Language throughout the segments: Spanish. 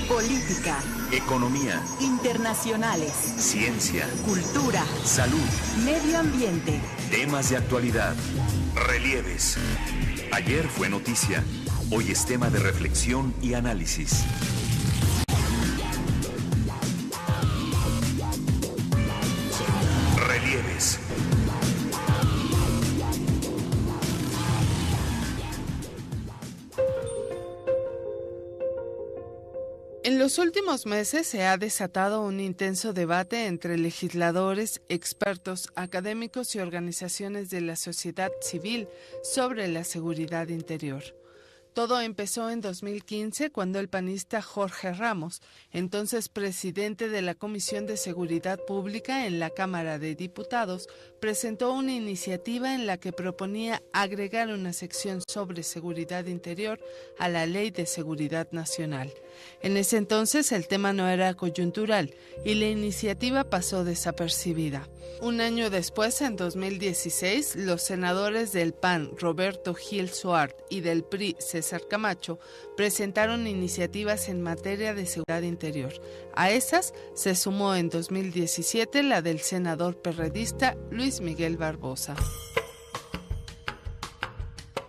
política, economía, internacionales, ciencia, cultura, salud, medio ambiente, temas de actualidad, relieves. Ayer fue noticia, hoy es tema de reflexión y análisis. Relieves. En los últimos meses se ha desatado un intenso debate entre legisladores, expertos, académicos y organizaciones de la sociedad civil sobre la seguridad interior. Todo empezó en 2015 cuando el panista Jorge Ramos, entonces presidente de la Comisión de Seguridad Pública en la Cámara de Diputados, presentó una iniciativa en la que proponía agregar una sección sobre seguridad interior a la Ley de Seguridad Nacional. En ese entonces el tema no era coyuntural y la iniciativa pasó desapercibida. Un año después, en 2016, los senadores del PAN, Roberto Gil Suart, y del PRI, César Camacho, presentaron iniciativas en materia de seguridad interior. A esas se sumó en 2017 la del senador perredista Luis Miguel Barbosa.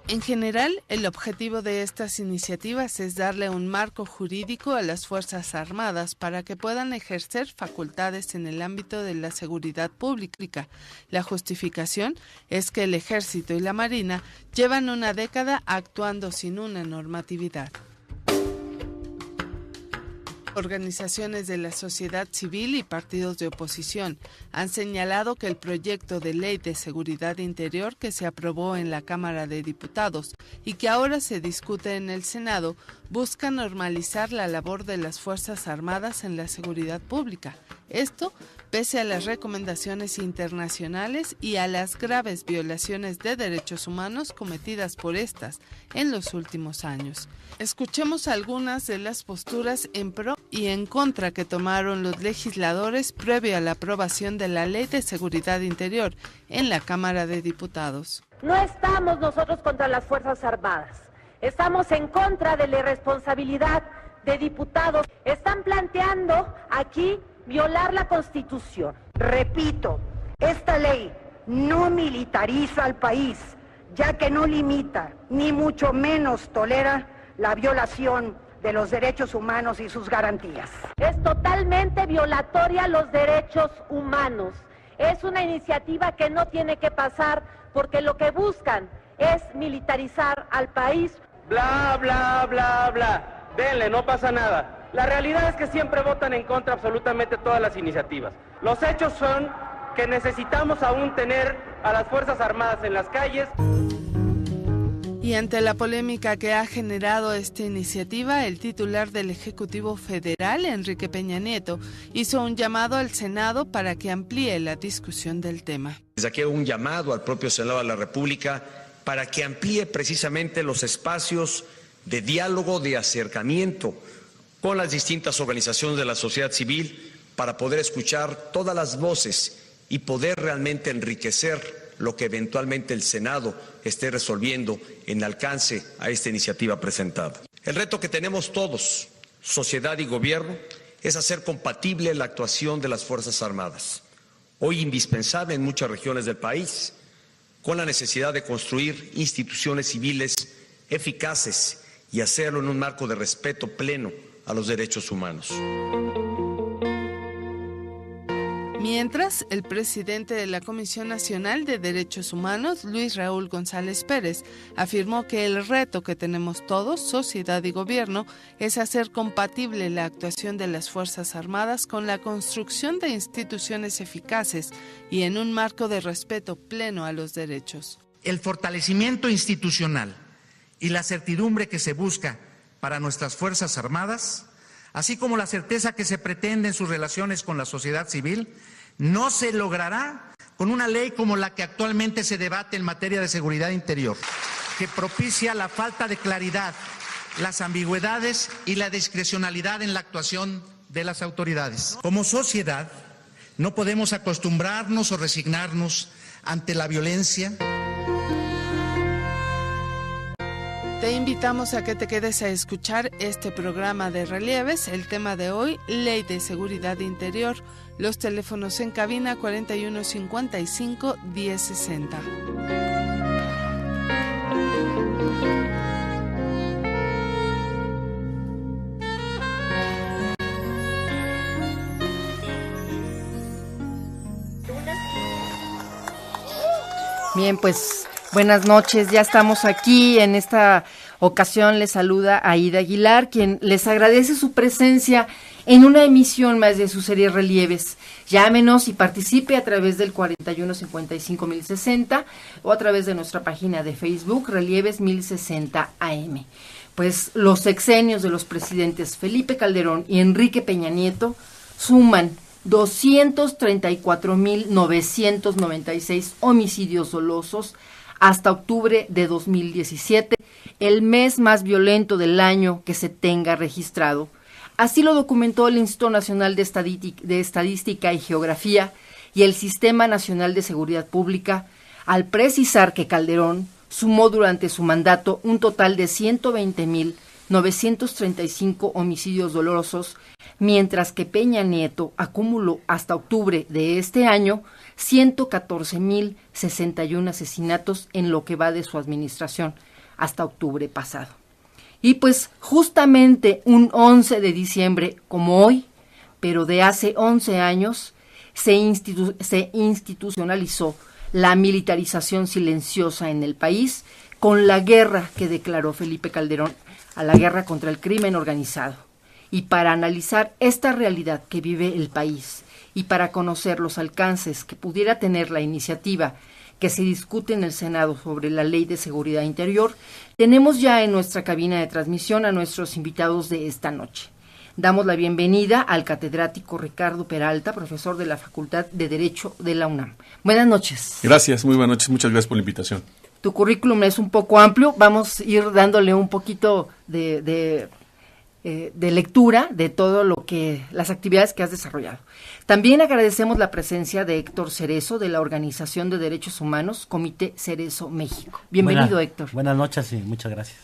En general, el objetivo de estas iniciativas es darle un marco jurídico a las Fuerzas Armadas para que puedan ejercer facultades en el ámbito de la seguridad pública. La justificación es que el Ejército y la Marina llevan una década actuando sin una normatividad. Organizaciones de la sociedad civil y partidos de oposición han señalado que el proyecto de ley de seguridad interior que se aprobó en la Cámara de Diputados y que ahora se discute en el Senado busca normalizar la labor de las Fuerzas Armadas en la seguridad pública. Esto pese a las recomendaciones internacionales y a las graves violaciones de derechos humanos cometidas por estas en los últimos años. Escuchemos algunas de las posturas en pro y en contra que tomaron los legisladores previo a la aprobación de la Ley de Seguridad Interior en la Cámara de Diputados. No estamos nosotros contra las Fuerzas Armadas, estamos en contra de la irresponsabilidad de diputados. Están planteando aquí violar la Constitución. Repito, esta ley no militariza al país, ya que no limita, ni mucho menos tolera la violación de los derechos humanos y sus garantías. Es totalmente violatoria a los derechos humanos. Es una iniciativa que no tiene que pasar porque lo que buscan es militarizar al país. Bla, bla, bla, bla. Denle, no pasa nada. La realidad es que siempre votan en contra absolutamente todas las iniciativas. Los hechos son que necesitamos aún tener a las Fuerzas Armadas en las calles. Y ante la polémica que ha generado esta iniciativa, el titular del Ejecutivo Federal, Enrique Peña Nieto, hizo un llamado al Senado para que amplíe la discusión del tema. Desde aquí un llamado al propio Senado de la República para que amplíe precisamente los espacios de diálogo, de acercamiento con las distintas organizaciones de la sociedad civil para poder escuchar todas las voces y poder realmente enriquecer lo que eventualmente el Senado esté resolviendo en alcance a esta iniciativa presentada. El reto que tenemos todos, sociedad y gobierno, es hacer compatible la actuación de las Fuerzas Armadas, hoy indispensable en muchas regiones del país, con la necesidad de construir instituciones civiles eficaces y hacerlo en un marco de respeto pleno a los derechos humanos. Mientras, el presidente de la Comisión Nacional de Derechos Humanos, Luis Raúl González Pérez, afirmó que el reto que tenemos todos, sociedad y gobierno, es hacer compatible la actuación de las Fuerzas Armadas con la construcción de instituciones eficaces y en un marco de respeto pleno a los derechos. El fortalecimiento institucional y la certidumbre que se busca para nuestras Fuerzas Armadas, así como la certeza que se pretende en sus relaciones con la sociedad civil, no se logrará con una ley como la que actualmente se debate en materia de seguridad interior, que propicia la falta de claridad, las ambigüedades y la discrecionalidad en la actuación de las autoridades. Como sociedad, no podemos acostumbrarnos o resignarnos ante la violencia. Te invitamos a que te quedes a escuchar este programa de Relieves. El tema de hoy, Ley de Seguridad Interior. Los teléfonos en cabina 4155-1060. Bien, pues buenas noches, ya estamos aquí. En esta ocasión les saluda Aida Aguilar, quien les agradece su presencia en una emisión más de su serie Relieves. Llámenos y participe a través del 4155-1060 o a través de nuestra página de Facebook Relieves 1060 AM. Pues los sexenios de los presidentes Felipe Calderón y Enrique Peña Nieto suman 234.996 homicidios dolosos hasta octubre de 2017, el mes más violento del año que se tenga registrado. Así lo documentó el Instituto Nacional de Estadística y Geografía y el Sistema Nacional de Seguridad Pública, al precisar que Calderón sumó durante su mandato un total de 120.935 homicidios dolosos, mientras que Peña Nieto acumuló hasta octubre de este año 114.061 asesinatos en lo que va de su administración hasta octubre pasado. Y pues justamente un 11 de diciembre, como hoy, pero de hace 11 años, se institucionalizó la militarización silenciosa en el país con la guerra que declaró Felipe Calderón, a la guerra contra el crimen organizado. Y para analizar esta realidad que vive el país y para conocer los alcances que pudiera tener la iniciativa que se discute en el Senado sobre la Ley de Seguridad Interior, tenemos ya en nuestra cabina de transmisión a nuestros invitados de esta noche. Damos la bienvenida al catedrático Ricardo Peralta, profesor de la Facultad de Derecho de la UNAM. Buenas noches. Gracias, muy buenas noches, muchas gracias por la invitación. Tu currículum es un poco amplio, vamos a ir dándole un poquito de lectura de todo lo que las actividades que has desarrollado. También agradecemos la presencia de Héctor Cerezo de la Organización de Derechos Humanos, Comité Cerezo México. Bienvenido, Héctor. Buenas noches y muchas gracias.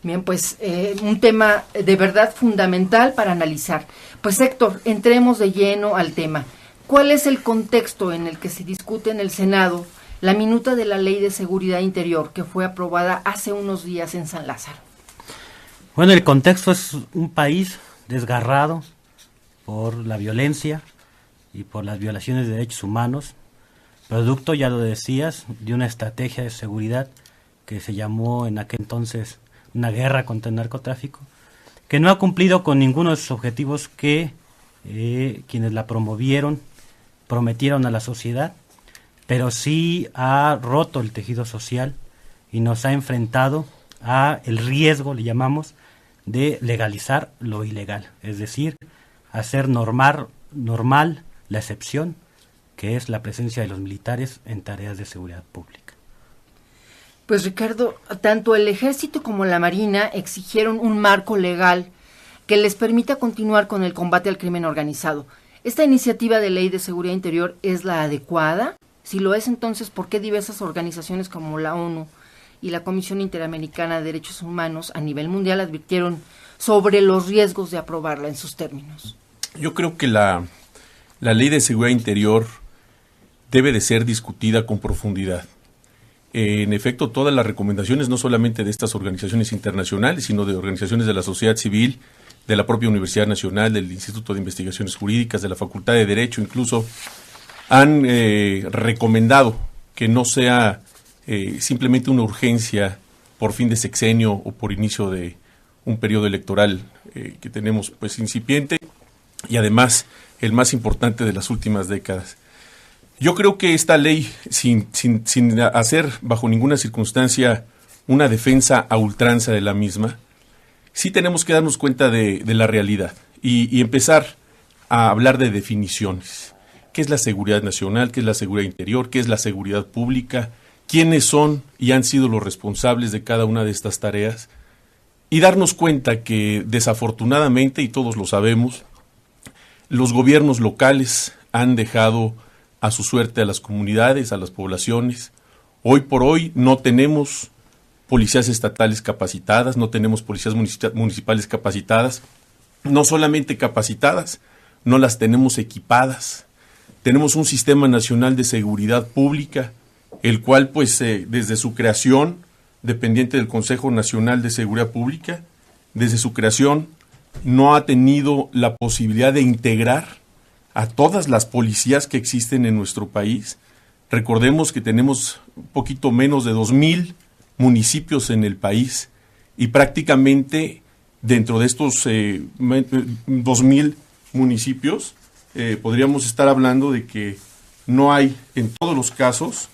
Bien, pues un tema de verdad fundamental para analizar. Pues Héctor, entremos de lleno al tema. ¿Cuál es el contexto en el que se discute en el Senado la minuta de la Ley de Seguridad Interior que fue aprobada hace unos días en San Lázaro? Bueno, el contexto es un país desgarrado por la violencia y por las violaciones de derechos humanos, producto, ya lo decías, de una estrategia de seguridad que se llamó en aquel entonces una guerra contra el narcotráfico, que no ha cumplido con ninguno de sus objetivos que quienes la promovieron prometieron a la sociedad, pero sí ha roto el tejido social y nos ha enfrentado a el riesgo, le llamamos, de legalizar lo ilegal, es decir, hacer normal la excepción, que es la presencia de los militares en tareas de seguridad pública. Pues Ricardo, tanto el Ejército como la Marina exigieron un marco legal que les permita continuar con el combate al crimen organizado. ¿Esta iniciativa de Ley de Seguridad Interior es la adecuada? Si lo es, entonces, ¿por qué diversas organizaciones como la ONU y la Comisión Interamericana de Derechos Humanos a nivel mundial advirtieron sobre los riesgos de aprobarla en sus términos? Yo creo que la Ley de Seguridad Interior debe de ser discutida con profundidad. En efecto, todas las recomendaciones, no solamente de estas organizaciones internacionales, sino de organizaciones de la sociedad civil, de la propia Universidad Nacional, del Instituto de Investigaciones Jurídicas, de la Facultad de Derecho, incluso, han recomendado que no sea simplemente una urgencia por fin de sexenio o por inicio de un periodo electoral que tenemos pues incipiente y además el más importante de las últimas décadas. Yo creo que esta ley, sin hacer bajo ninguna circunstancia una defensa a ultranza de la misma, sí tenemos que darnos cuenta de la realidad y empezar a hablar de definiciones. ¿Qué es la seguridad nacional? ¿Qué es la seguridad interior? ¿Qué es la seguridad pública? ¿Quiénes son y han sido los responsables de cada una de estas tareas? Y darnos cuenta que desafortunadamente, y todos lo sabemos, los gobiernos locales han dejado a su suerte a las comunidades, a las poblaciones. Hoy por hoy no tenemos policías estatales capacitadas, no tenemos policías municipales capacitadas, no solamente capacitadas, no las tenemos equipadas. Tenemos un Sistema Nacional de Seguridad Pública, el cual pues desde su creación, dependiente del Consejo Nacional de Seguridad Pública, desde su creación no ha tenido la posibilidad de integrar a todas las policías que existen en nuestro país. Recordemos que tenemos un poquito menos de 2,000 municipios en el país y prácticamente dentro de estos 2,000 municipios podríamos estar hablando de que no hay en todos los casos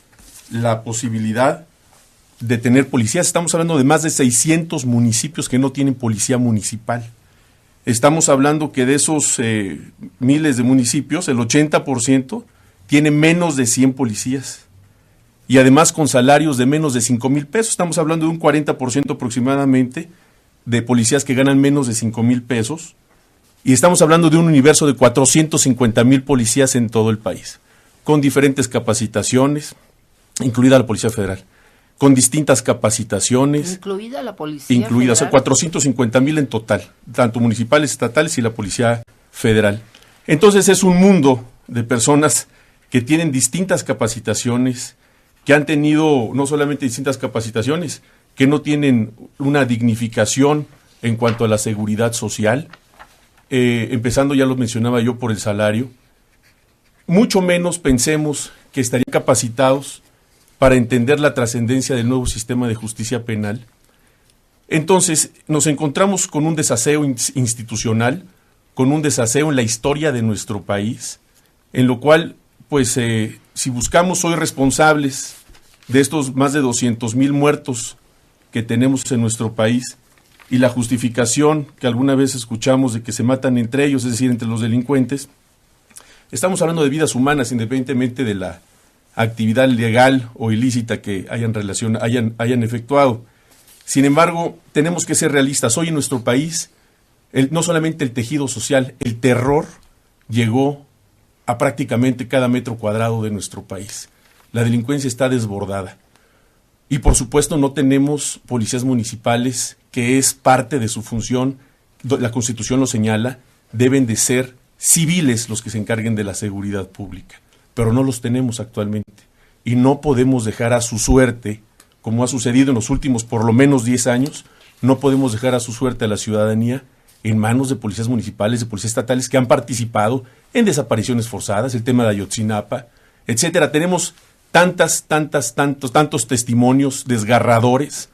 la posibilidad de tener policías. Estamos hablando de más de 600 municipios que no tienen policía municipal. Estamos hablando que de esos miles de municipios, el 80% tiene menos de 100 policías. Y además con salarios de menos de 5,000 pesos. Estamos hablando de un 40% aproximadamente de policías que ganan menos de 5,000 pesos. Y estamos hablando de un universo de 450,000 policías en todo el país, con diferentes capacitaciones, incluida la Policía Federal, con distintas capacitaciones. Incluida la Policía incluidas, Federal. 450,000 en total, tanto municipales, estatales y la Policía Federal. Entonces es un mundo de personas que tienen distintas capacitaciones, que han tenido no solamente distintas capacitaciones, que no tienen una dignificación en cuanto a la seguridad social, empezando, ya lo mencionaba yo, por el salario. Mucho menos pensemos que estarían capacitados para entender la trascendencia del nuevo sistema de justicia penal. Entonces, nos encontramos con un desaseo institucional, con un desaseo en la historia de nuestro país, en lo cual, pues, si buscamos hoy responsables de estos más de 200,000 muertos que tenemos en nuestro país, y la justificación que alguna vez escuchamos de que se matan entre ellos, es decir, entre los delincuentes, estamos hablando de vidas humanas, independientemente de la actividad legal o ilícita que hayan efectuado. Sin embargo, tenemos que ser realistas. Hoy en nuestro país, no solamente el tejido social, el terror llegó a prácticamente cada metro cuadrado de nuestro país. La delincuencia está desbordada. Y por supuesto no tenemos policías municipales, que es parte de su función, la Constitución lo señala, deben de ser civiles los que se encarguen de la seguridad pública, pero no los tenemos actualmente. Y no podemos dejar a su suerte, como ha sucedido en los últimos por lo menos 10 años, no podemos dejar a su suerte a la ciudadanía en manos de policías municipales, de policías estatales que han participado en desapariciones forzadas, el tema de Ayotzinapa, etcétera. Tenemos tantos testimonios desgarradores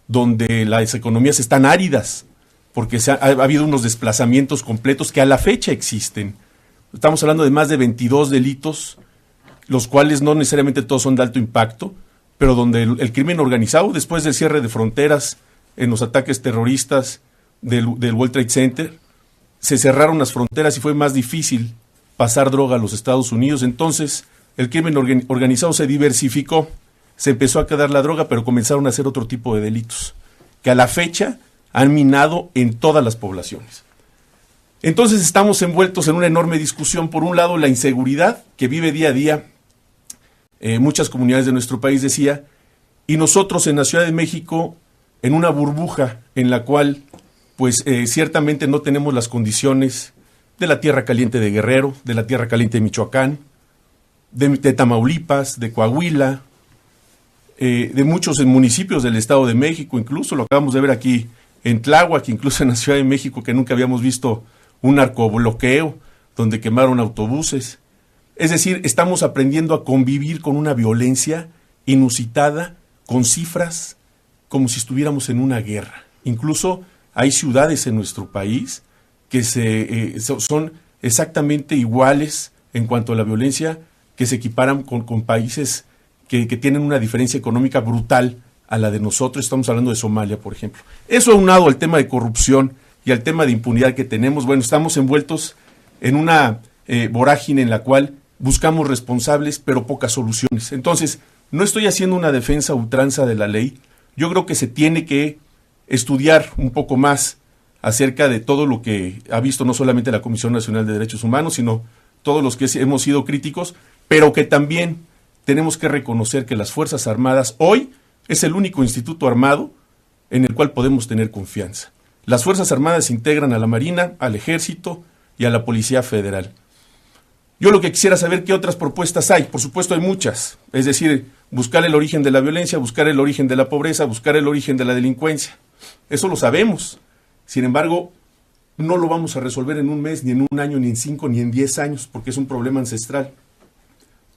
donde las economías están áridas porque ha habido unos desplazamientos completos que a la fecha existen. Estamos hablando de más de 22 delitos, los cuales no necesariamente todos son de alto impacto, pero donde el crimen organizado, después del cierre de fronteras en los ataques terroristas del World Trade Center, se cerraron las fronteras y fue más difícil pasar droga a los Estados Unidos. Entonces el crimen organizado se diversificó, se empezó a quedar la droga, pero comenzaron a hacer otro tipo de delitos, que a la fecha han minado en todas las poblaciones. Entonces estamos envueltos en una enorme discusión. Por un lado, la inseguridad que vive día a día muchas comunidades de nuestro país, decía, y nosotros en la Ciudad de México en una burbuja en la cual pues ciertamente no tenemos las condiciones de la tierra caliente de Guerrero, de la tierra caliente de Michoacán, de Tamaulipas, de Coahuila, de muchos municipios del Estado de México, incluso lo acabamos de ver aquí en Tláhuac, incluso en la Ciudad de México, que nunca habíamos visto un narcobloqueo donde quemaron autobuses. Es decir, estamos aprendiendo a convivir con una violencia inusitada, con cifras como si estuviéramos en una guerra. Incluso hay ciudades en nuestro país que son exactamente iguales en cuanto a la violencia, que se equiparan con países que tienen una diferencia económica brutal a la de nosotros. Estamos hablando de Somalia, por ejemplo. Eso aunado al tema de corrupción y al tema de impunidad que tenemos, bueno, estamos envueltos en una vorágine en la cual buscamos responsables, pero pocas soluciones. Entonces, no estoy haciendo una defensa a ultranza de la ley. Yo creo que se tiene que estudiar un poco más acerca de todo lo que ha visto no solamente la Comisión Nacional de Derechos Humanos, sino todos los que hemos sido críticos, pero que también tenemos que reconocer que las Fuerzas Armadas hoy Es el único instituto armado en el cual podemos tener confianza. Las Fuerzas Armadas integran a la Marina, al Ejército y a la Policía Federal. Yo lo que quisiera saber qué otras propuestas hay. Por supuesto hay muchas. Es decir, buscar el origen de la violencia, buscar el origen de la pobreza, buscar el origen de la delincuencia. Eso lo sabemos. Sin embargo, no lo vamos a resolver en un mes, ni en un año, ni en 5, ni en 10 años, porque es un problema ancestral.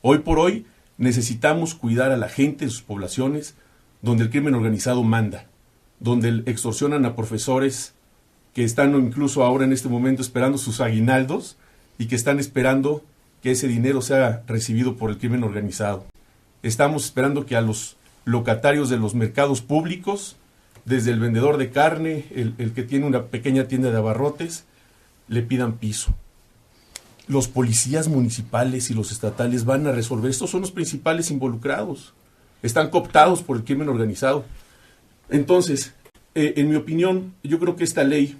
Hoy por hoy necesitamos cuidar a la gente de sus poblaciones donde el crimen organizado manda, donde extorsionan a profesores que están incluso ahora en este momento esperando sus aguinaldos y que están esperando que ese dinero sea recibido por el crimen organizado. Estamos esperando que a los locatarios de los mercados públicos, desde el vendedor de carne, el que tiene una pequeña tienda de abarrotes, le pidan piso. Los policías municipales y los estatales van a resolver. Estos son los principales involucrados. Están cooptados por el crimen organizado. Entonces, en mi opinión, yo creo que esta ley,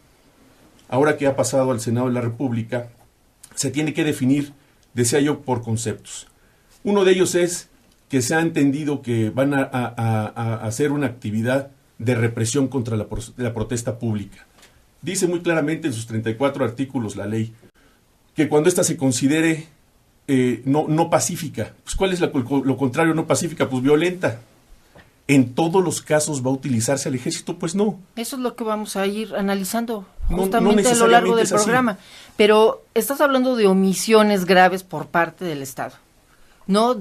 ahora que ha pasado al Senado de la República, se tiene que definir, decía yo, por conceptos. Uno de ellos es que se ha entendido que van a hacer una actividad de represión contra la protesta pública. Dice muy claramente en sus 34 artículos la ley que cuando ésta se considere no pacífica, pues ¿cuál es lo contrario no pacífica? Pues violenta. ¿En todos los casos va a utilizarse al ejército? Pues no. Eso es lo que vamos a ir analizando No justamente a lo largo del programa. Pero estás hablando de omisiones graves por parte del Estado. No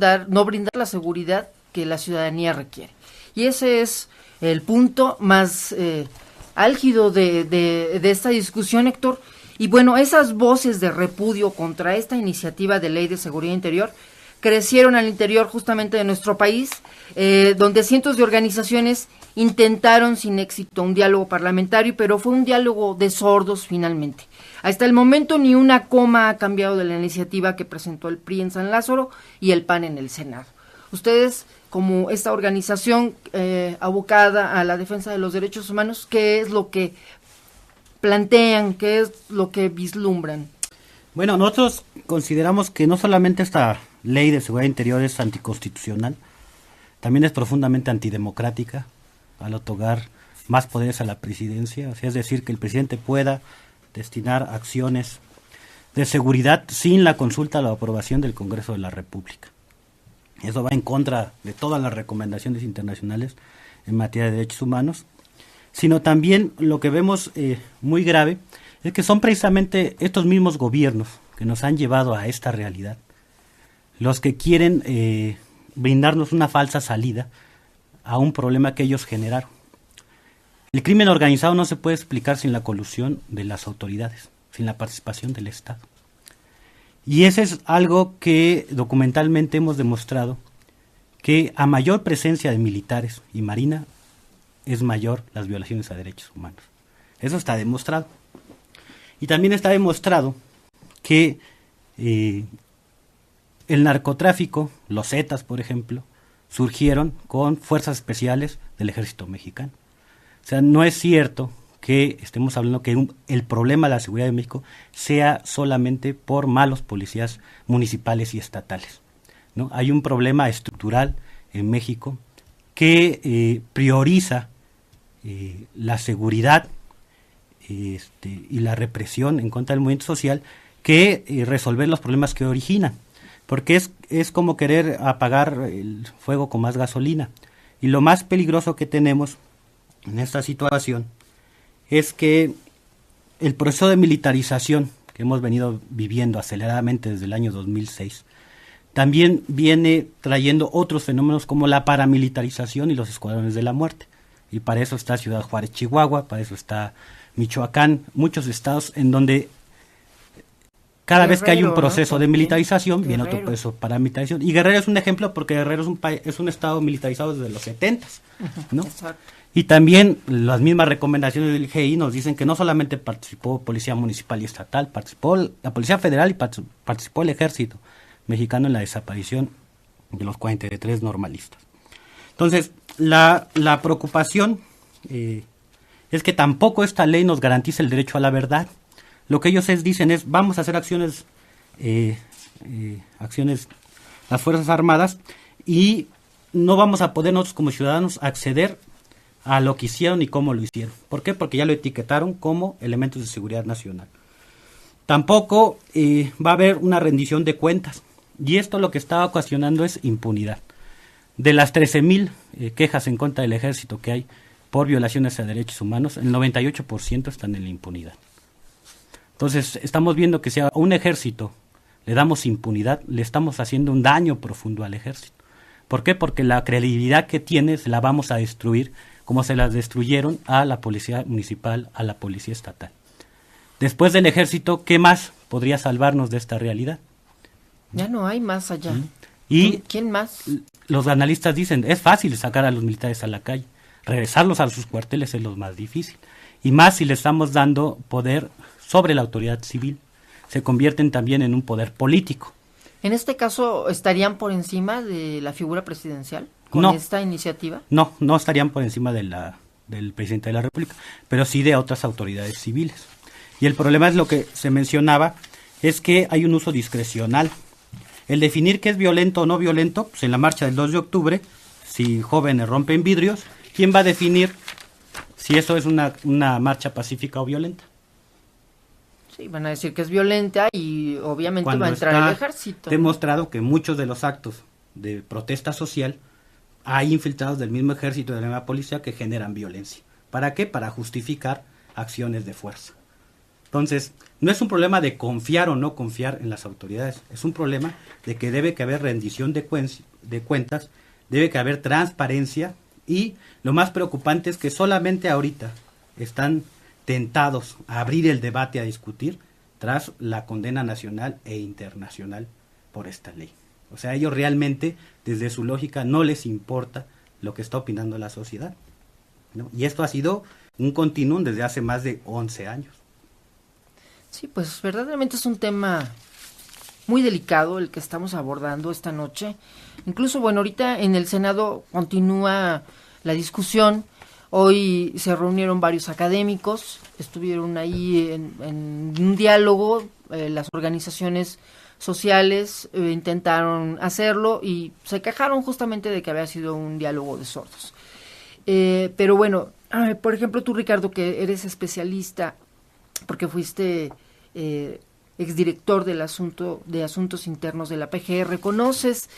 brindar la seguridad que la ciudadanía requiere. Y ese es el punto más álgido de esta discusión, Héctor. Y bueno, esas voces de repudio contra esta iniciativa de ley de seguridad interior crecieron al interior justamente de nuestro país, donde cientos de organizaciones intentaron sin éxito un diálogo parlamentario, pero fue un diálogo de sordos finalmente. Hasta el momento ni una coma ha cambiado de la iniciativa que presentó el PRI en San Lázaro y el PAN en el Senado. Ustedes, como esta organización abocada a la defensa de los derechos humanos, ¿qué es lo que plantean? ¿Qué es lo que vislumbran? Bueno, nosotros consideramos que no solamente esta ley de seguridad interior es anticonstitucional, también es profundamente antidemocrática al otorgar más poderes a la presidencia, es decir, que el presidente pueda destinar acciones de seguridad sin la consulta o la aprobación del Congreso de la República. Eso va en contra de todas las recomendaciones internacionales en materia de derechos humanos, sino también lo que vemos muy grave es que son precisamente estos mismos gobiernos que nos han llevado a esta realidad los que quieren brindarnos una falsa salida a un problema que ellos generaron. El crimen organizado no se puede explicar sin la colusión de las autoridades, sin la participación del Estado. Y ese es algo que documentalmente hemos demostrado, que a mayor presencia de militares y marina es mayor las violaciones a derechos humanos. Eso está demostrado. Y también está demostrado que el narcotráfico, los Zetas, por ejemplo, surgieron con fuerzas especiales del ejército mexicano. O sea, no es cierto que estemos hablando que el problema de la seguridad de México sea solamente por malos policías municipales y estatales, ¿no? Hay un problema estructural en México que prioriza la seguridad y la represión en contra del movimiento social que resolver los problemas que originan, porque es como querer apagar el fuego con más gasolina. Y lo más peligroso que tenemos en esta situación es que el proceso de militarización que hemos venido viviendo aceleradamente desde el año 2006 también viene trayendo otros fenómenos como la paramilitarización y los escuadrones de la muerte. Y para eso está Ciudad Juárez, Chihuahua, para eso está Michoacán, muchos estados en donde cada vez que hay un proceso de militarización viene otro proceso de paramilitarización. Y Guerrero es un ejemplo porque Guerrero es un estado militarizado desde los 70s, ¿no? Exacto. Y también las mismas recomendaciones del GI nos dicen que no solamente participó Policía Municipal y Estatal, participó la Policía Federal y participó el Ejército Mexicano en la desaparición de los 43 normalistas. Entonces, la preocupación es que tampoco esta ley nos garantiza el derecho a la verdad. Lo que ellos dicen es, vamos a hacer acciones las Fuerzas Armadas, y no vamos a poder nosotros como ciudadanos acceder a lo que hicieron y cómo lo hicieron. ¿Por qué? Porque ya lo etiquetaron como elementos de seguridad nacional. Tampoco va a haber una rendición de cuentas, y esto lo que está ocasionando es impunidad. De las 13,000 quejas en contra del ejército que hay por violaciones a derechos humanos, el 98% están en la impunidad. Entonces, estamos viendo que si a un ejército le damos impunidad, le estamos haciendo un daño profundo al ejército. ¿Por qué? Porque la credibilidad que tiene se la vamos a destruir, como se las destruyeron a la policía municipal, a la policía estatal. Después del ejército, ¿qué más podría salvarnos de esta realidad? Ya no hay más allá. Y ¿quién más? Los analistas dicen, es fácil sacar a los militares a la calle, regresarlos a sus cuarteles es lo más difícil. Y más si le estamos dando poder sobre la autoridad civil, se convierten también en un poder político. En este caso, ¿estarían por encima de la figura presidencial con esta iniciativa? No, no estarían por encima del presidente de la República, pero sí de otras autoridades civiles. Y el problema es lo que se mencionaba, es que hay un uso discrecional. El definir qué es violento o no violento, pues en la marcha del 2 de octubre, si jóvenes rompen vidrios, ¿quién va a definir si eso es una marcha pacífica o violenta? Sí, van a decir que es violenta y obviamente Cuando va a entrar el ejército. Demostrado que muchos de los actos de protesta social hay infiltrados del mismo ejército y de la misma policía que generan violencia. ¿Para qué? Para justificar acciones de fuerza. Entonces, no es un problema de confiar o no confiar en las autoridades, es un problema de que debe que haber rendición de cuentas, debe que haber transparencia, y lo más preocupante es que solamente ahorita están tentados a abrir el debate, a discutir, tras la condena nacional e internacional por esta ley. O sea, ellos realmente, desde su lógica, no les importa lo que está opinando la sociedad, ¿no? Y esto ha sido un continuum desde hace más de 11 años. Sí, pues verdaderamente es un tema muy delicado el que estamos abordando esta noche. Incluso, bueno, ahorita en el Senado continúa la discusión. Hoy se reunieron varios académicos, estuvieron ahí en un diálogo, las organizaciones sociales intentaron hacerlo y se quejaron justamente de que había sido un diálogo de sordos. Pero bueno, por ejemplo, tú, Ricardo, que eres especialista, porque fuiste exdirector de Asuntos Internos de la PGR, conoces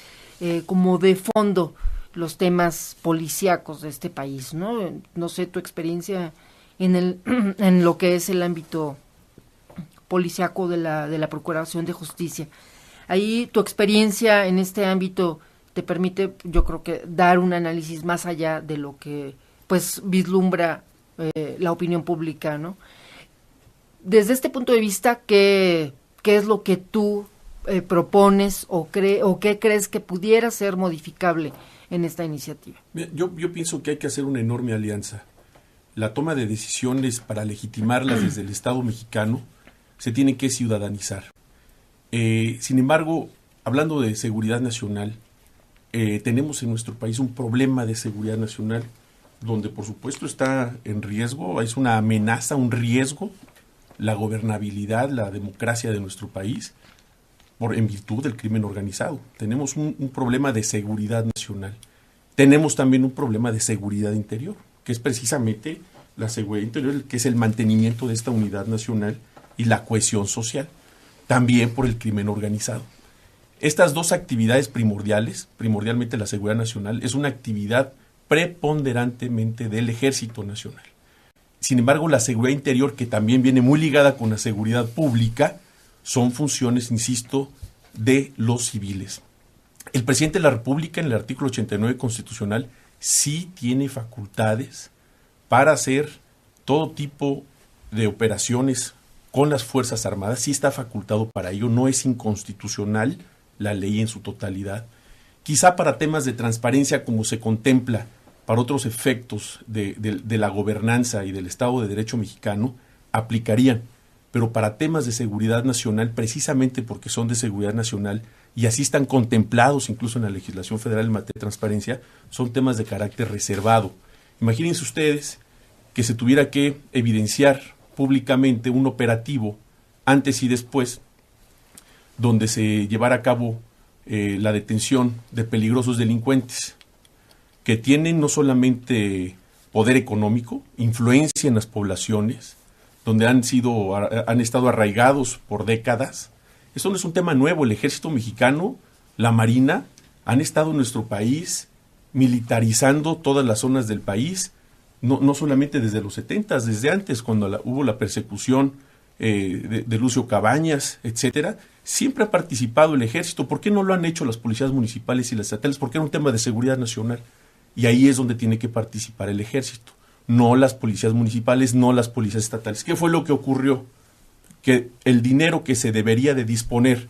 como de fondo los temas policíacos de este país, ¿no? No sé, tu experiencia en lo que es el ámbito policíaco de la Procuración de Justicia. Ahí tu experiencia en este ámbito te permite, yo creo que, dar un análisis más allá de lo que pues vislumbra la opinión pública, ¿no? Desde este punto de vista, ¿qué es lo que tú propones o qué crees que pudiera ser modificable en esta iniciativa? Yo pienso que hay que hacer una enorme alianza. La toma de decisiones para legitimarlas desde el Estado mexicano se tiene que ciudadanizar. Sin embargo, hablando de seguridad nacional, tenemos en nuestro país un problema de seguridad nacional donde por supuesto está en riesgo, es una amenaza, un riesgo, la gobernabilidad, la democracia de nuestro país, en virtud del crimen organizado. Tenemos un problema de seguridad nacional. Tenemos también un problema de seguridad interior, que es precisamente la seguridad interior, que es el mantenimiento de esta unidad nacional y la cohesión social, también por el crimen organizado. Estas dos actividades primordialmente la seguridad nacional, es una actividad preponderantemente del Ejército Nacional. Sin embargo, la seguridad interior, que también viene muy ligada con la seguridad pública, son funciones, insisto, de los civiles. El presidente de la República, en el artículo 89 constitucional, sí tiene facultades para hacer todo tipo de operaciones con las Fuerzas Armadas, sí está facultado para ello, no es inconstitucional la ley en su totalidad. Quizá para temas de transparencia, como se contempla para otros efectos de la gobernanza y del Estado de Derecho mexicano, aplicarían, pero para temas de seguridad nacional, precisamente porque son de seguridad nacional, y así están contemplados incluso en la legislación federal en materia de transparencia, son temas de carácter reservado. Imagínense ustedes que se tuviera que evidenciar públicamente un operativo antes y después, donde se llevara a cabo la detención de peligrosos delincuentes, que tienen no solamente poder económico, influencia en las poblaciones, donde han estado arraigados por décadas. Eso no es un tema nuevo. El ejército mexicano, la Marina, han estado en nuestro país militarizando todas las zonas del país, no solamente desde los 70s, desde antes, cuando hubo la persecución de Lucio Cabañas, etcétera. Siempre ha participado el ejército. ¿Por qué no lo han hecho las policías municipales y las estatales? Porque era un tema de seguridad nacional. Y ahí es donde tiene que participar el ejército. No las policías municipales, no las policías estatales. ¿Qué fue lo que ocurrió? Que el dinero que se debería de disponer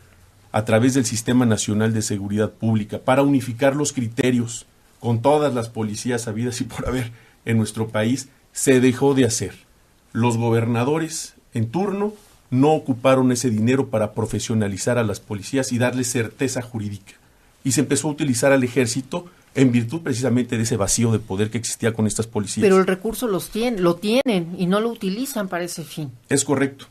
a través del Sistema Nacional de Seguridad Pública para unificar los criterios con todas las policías habidas y por haber en nuestro país, se dejó de hacer. Los gobernadores en turno no ocuparon ese dinero para profesionalizar a las policías y darles certeza jurídica. Y se empezó a utilizar al ejército en virtud precisamente de ese vacío de poder que existía con estas policías. Pero el recurso lo tienen y no lo utilizan para ese fin. Es correcto.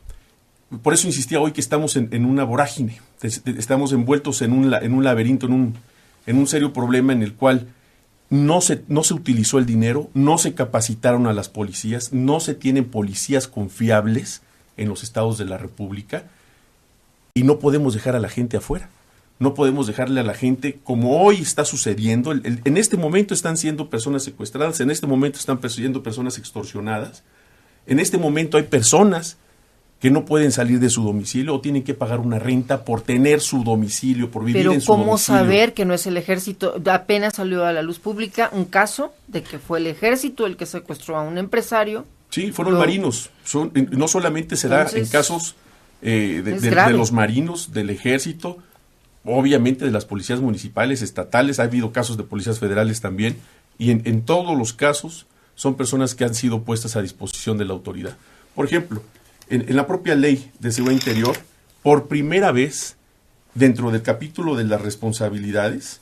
Por eso insistía hoy que estamos en una vorágine, estamos envueltos en un laberinto, en un serio problema en el cual no se utilizó el dinero, no se capacitaron a las policías, no se tienen policías confiables en los estados de la República y no podemos dejar a la gente afuera. No podemos dejarle a la gente, como hoy está sucediendo, en este momento están siendo personas secuestradas, en este momento están siendo personas extorsionadas, en este momento hay personas que no pueden salir de su domicilio o tienen que pagar una renta por tener su domicilio, por vivir en su domicilio. Pero ¿cómo saber que no es el ejército? Apenas salió a la luz pública un caso de que fue el ejército el que secuestró a un empresario. Sí, fueron marinos. No solamente se da en casos de los marinos, del ejército, obviamente de las policías municipales, estatales, ha habido casos de policías federales también, y en todos los casos son personas que han sido puestas a disposición de la autoridad. Por ejemplo, en la propia Ley de Seguridad Interior, por primera vez, dentro del capítulo de las responsabilidades,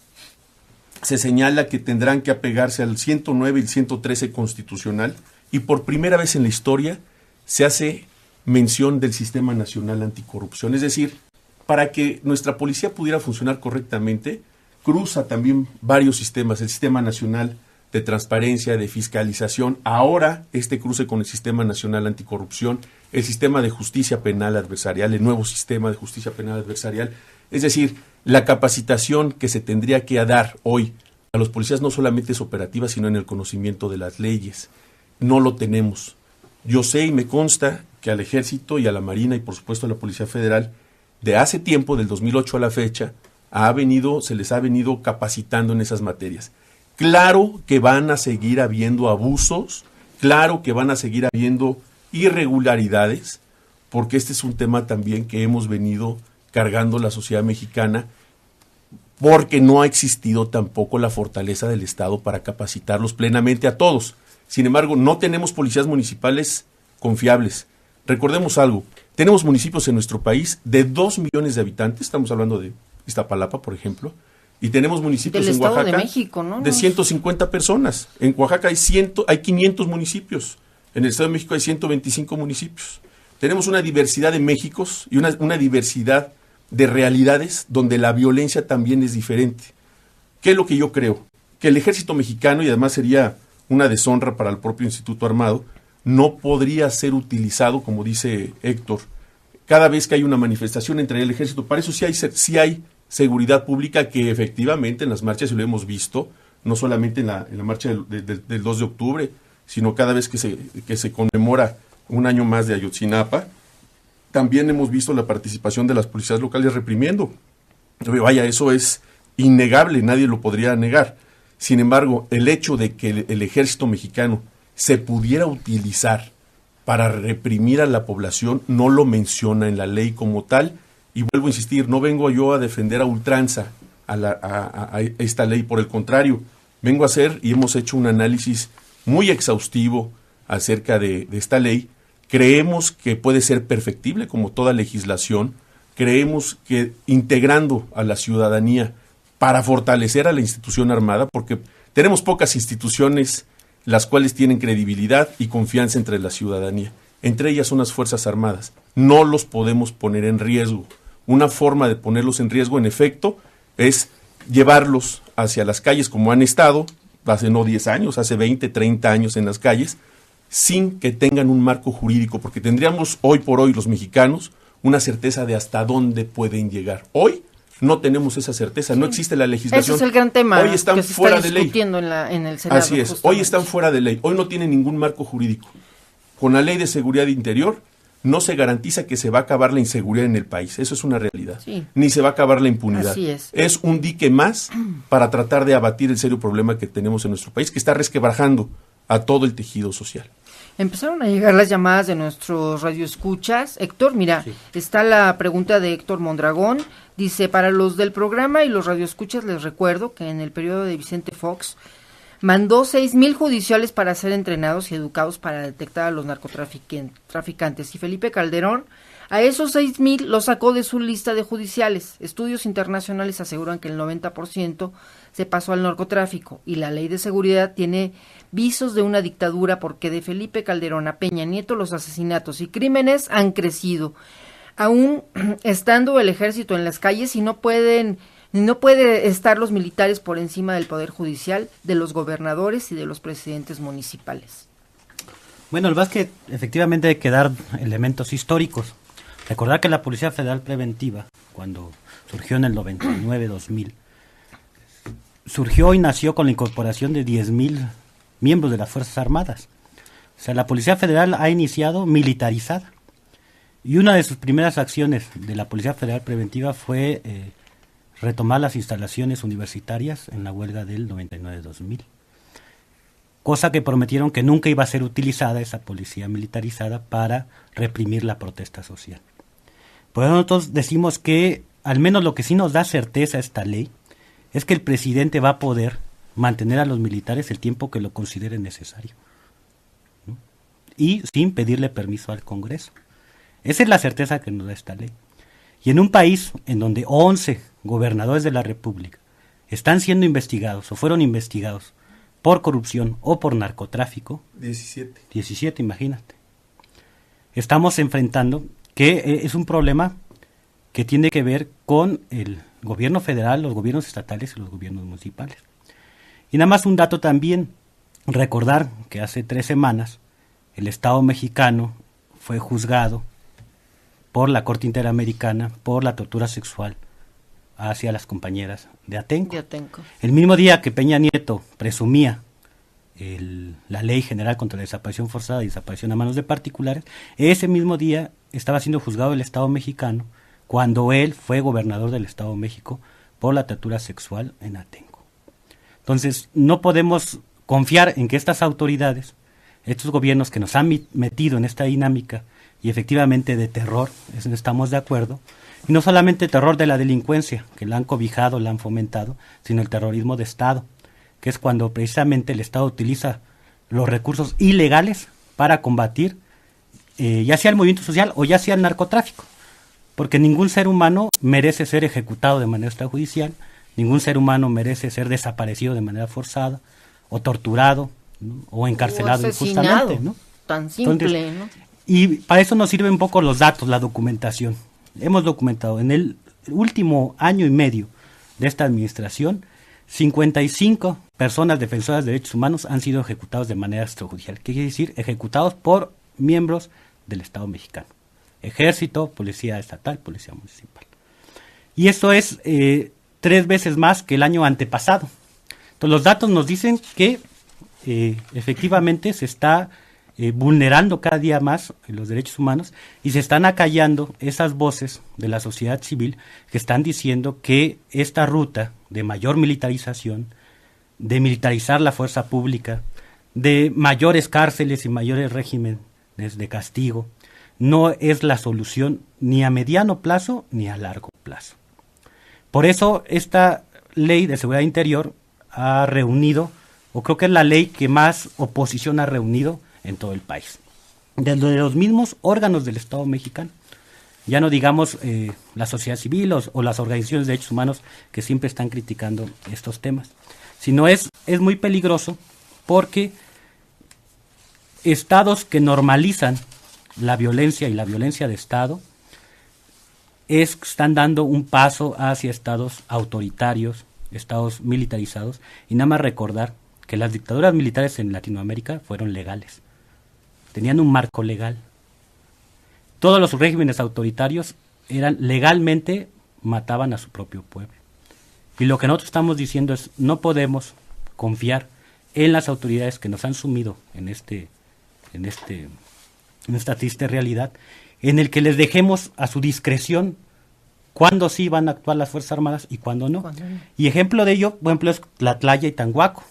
se señala que tendrán que apegarse al 109 y el 113 constitucional, y por primera vez en la historia se hace mención del Sistema Nacional Anticorrupción. Es decir, para que nuestra policía pudiera funcionar correctamente, cruza también varios sistemas, el Sistema Nacional de Transparencia, de Fiscalización, ahora este cruce con el Sistema Nacional Anticorrupción, el Sistema de Justicia Penal Adversarial, el nuevo Sistema de Justicia Penal Adversarial. Es decir, la capacitación que se tendría que dar hoy a los policías no solamente es operativa, sino en el conocimiento de las leyes. No lo tenemos. Yo sé y me consta que al Ejército y a la Marina y por supuesto a la Policía Federal, de hace tiempo, del 2008 a la fecha, se les ha venido capacitando en esas materias. Claro que van a seguir habiendo abusos, claro que van a seguir habiendo irregularidades, porque este es un tema también que hemos venido cargando la sociedad mexicana, porque no ha existido tampoco la fortaleza del Estado para capacitarlos plenamente a todos. Sin embargo, no tenemos policías municipales confiables. Recordemos algo, tenemos municipios en nuestro país de 2 millones de habitantes, estamos hablando de Iztapalapa, por ejemplo, y tenemos municipios en Oaxaca de México, ¿no? de 150 personas. En Oaxaca hay 500 municipios. En el Estado de México hay 125 municipios. Tenemos una diversidad de Méxicos y una diversidad de realidades donde la violencia también es diferente. ¿Qué es lo que yo creo? Que el Ejército Mexicano, y además sería una deshonra para el propio Instituto Armado, no podría ser utilizado, como dice Héctor, cada vez que hay una manifestación entre el Ejército. Para eso sí hay seguridad pública, que efectivamente en las marchas, y lo hemos visto, no solamente en la marcha del 2 de octubre, sino cada vez que se conmemora un año más de Ayotzinapa, también hemos visto la participación de las policías locales reprimiendo. Vaya, eso es innegable, nadie lo podría negar. Sin embargo, el hecho de que el Ejército Mexicano se pudiera utilizar para reprimir a la población no lo menciona en la ley como tal, y vuelvo a insistir, no vengo yo a defender a ultranza a esta ley, por el contrario, vengo a hacer y hemos hecho un análisis muy exhaustivo acerca de esta ley. Creemos que puede ser perfectible como toda legislación, creemos que integrando a la ciudadanía para fortalecer a la institución armada, porque tenemos pocas instituciones las cuales tienen credibilidad y confianza entre la ciudadanía. Entre ellas son las Fuerzas Armadas. No los podemos poner en riesgo. Una forma de ponerlos en riesgo, en efecto, es llevarlos hacia las calles como han estado, hace no 10 años, hace 20, 30 años en las calles, sin que tengan un marco jurídico, porque tendríamos hoy por hoy los mexicanos una certeza de hasta dónde pueden llegar. Hoy no tenemos esa certeza, no existe la legislación. Ese es el gran tema hoy están que se fuera está de ley. discutiendo en el Senado. Así es, justamente. hoy están fuera de ley, hoy no tienen ningún marco jurídico. Con la Ley de Seguridad Interior no se garantiza que se va a acabar la inseguridad en el país, eso es una realidad. Sí. Ni se va a acabar la impunidad. Así es. Es un dique más para tratar de abatir el serio problema que tenemos en nuestro país, que está resquebrajando a todo el tejido social. Empezaron a llegar las llamadas de nuestros radioescuchas. Héctor, mira, está la pregunta de Héctor Mondragón. Dice, para los del programa y los radioescuchas les recuerdo que en el periodo de Vicente Fox mandó 6,000 judiciales para ser entrenados y educados para detectar a los narcotraficantes. Y Felipe Calderón a esos 6,000 los sacó de su lista de judiciales. Estudios internacionales aseguran que el 90% se pasó al narcotráfico y la ley de seguridad tiene visos de una dictadura porque de Felipe Calderón a Peña Nieto los asesinatos y crímenes han crecido. Aún estando el ejército en las calles y no puede estar los militares por encima del poder judicial, de los gobernadores y de los presidentes municipales. Bueno, lo que pasa es que efectivamente hay que dar elementos históricos. Recordar que la Policía Federal Preventiva, cuando surgió en el 99-2000, surgió y nació con la incorporación de 10,000 miembros de las Fuerzas Armadas. O sea, la Policía Federal ha iniciado militarizada. Y una de sus primeras acciones de la Policía Federal Preventiva fue retomar las instalaciones universitarias en la huelga del 99-2000. Cosa que prometieron que nunca iba a ser utilizada esa policía militarizada para reprimir la protesta social. Por eso nosotros decimos que, al menos lo que sí nos da certeza esta ley, es que el presidente va a poder mantener a los militares el tiempo que lo considere necesario, ¿no? Y sin pedirle permiso al Congreso. Esa es la certeza que nos da esta ley. Y en un país en donde 11 gobernadores de la República están siendo investigados o fueron investigados por corrupción o por narcotráfico. 17, imagínate. Estamos enfrentando que es un problema que tiene que ver con el gobierno federal, los gobiernos estatales y los gobiernos municipales. Y nada más un dato también, recordar que hace 3 semanas el Estado mexicano fue juzgado por la Corte Interamericana por la tortura sexual hacia las compañeras de Atenco. El mismo día que Peña Nieto presumía la Ley General contra la Desaparición Forzada y Desaparición a manos de particulares, ese mismo día estaba siendo juzgado el Estado mexicano cuando él fue gobernador del Estado de México por la tortura sexual en Atenco. Entonces, no podemos confiar en que estas autoridades, estos gobiernos que nos han metido en esta dinámica y efectivamente de terror, estamos de acuerdo, y no solamente terror de la delincuencia, que la han cobijado, la han fomentado, sino el terrorismo de Estado, que es cuando precisamente el Estado utiliza los recursos ilegales para combatir ya sea el movimiento social o ya sea el narcotráfico, porque ningún ser humano merece ser ejecutado de manera extrajudicial, ningún ser humano merece ser desaparecido de manera forzada, o torturado, ¿no? O encarcelado injustamente, ¿no? Tan simple. Entonces, ¿no? Y para eso nos sirven un poco los datos, la documentación. Hemos documentado en el último año y medio de esta administración, 55 personas defensoras de derechos humanos han sido ejecutados de manera extrajudicial. ¿Qué quiere decir? Ejecutados por miembros del Estado mexicano. Ejército, Policía Estatal, Policía Municipal. Y esto es 3 veces más que el año antepasado. Entonces los datos nos dicen que efectivamente se está vulnerando cada día más los derechos humanos y se están acallando esas voces de la sociedad civil que están diciendo que esta ruta de mayor militarización, de militarizar la fuerza pública, de mayores cárceles y mayores regímenes de castigo, no es la solución ni a mediano plazo ni a largo plazo. Por eso esta ley de seguridad interior ha reunido, o creo que es la ley que más oposición ha reunido en todo el país, desde los mismos órganos del Estado mexicano, ya no digamos la sociedad civil o las organizaciones de derechos humanos que siempre están criticando estos temas, sino es muy peligroso porque estados que normalizan la violencia y la violencia de Estado están dando un paso hacia estados autoritarios, estados militarizados, y nada más recordar que las dictaduras militares en Latinoamérica fueron legales. Tenían un marco legal. Todos los regímenes autoritarios legalmente mataban a su propio pueblo. Y lo que nosotros estamos diciendo es, no podemos confiar en las autoridades que nos han sumido en esta triste realidad, en el que les dejemos a su discreción cuándo sí van a actuar las Fuerzas Armadas y cuándo no. Y ejemplo de ello, por ejemplo, es Tlatlaya y Tanhuaco,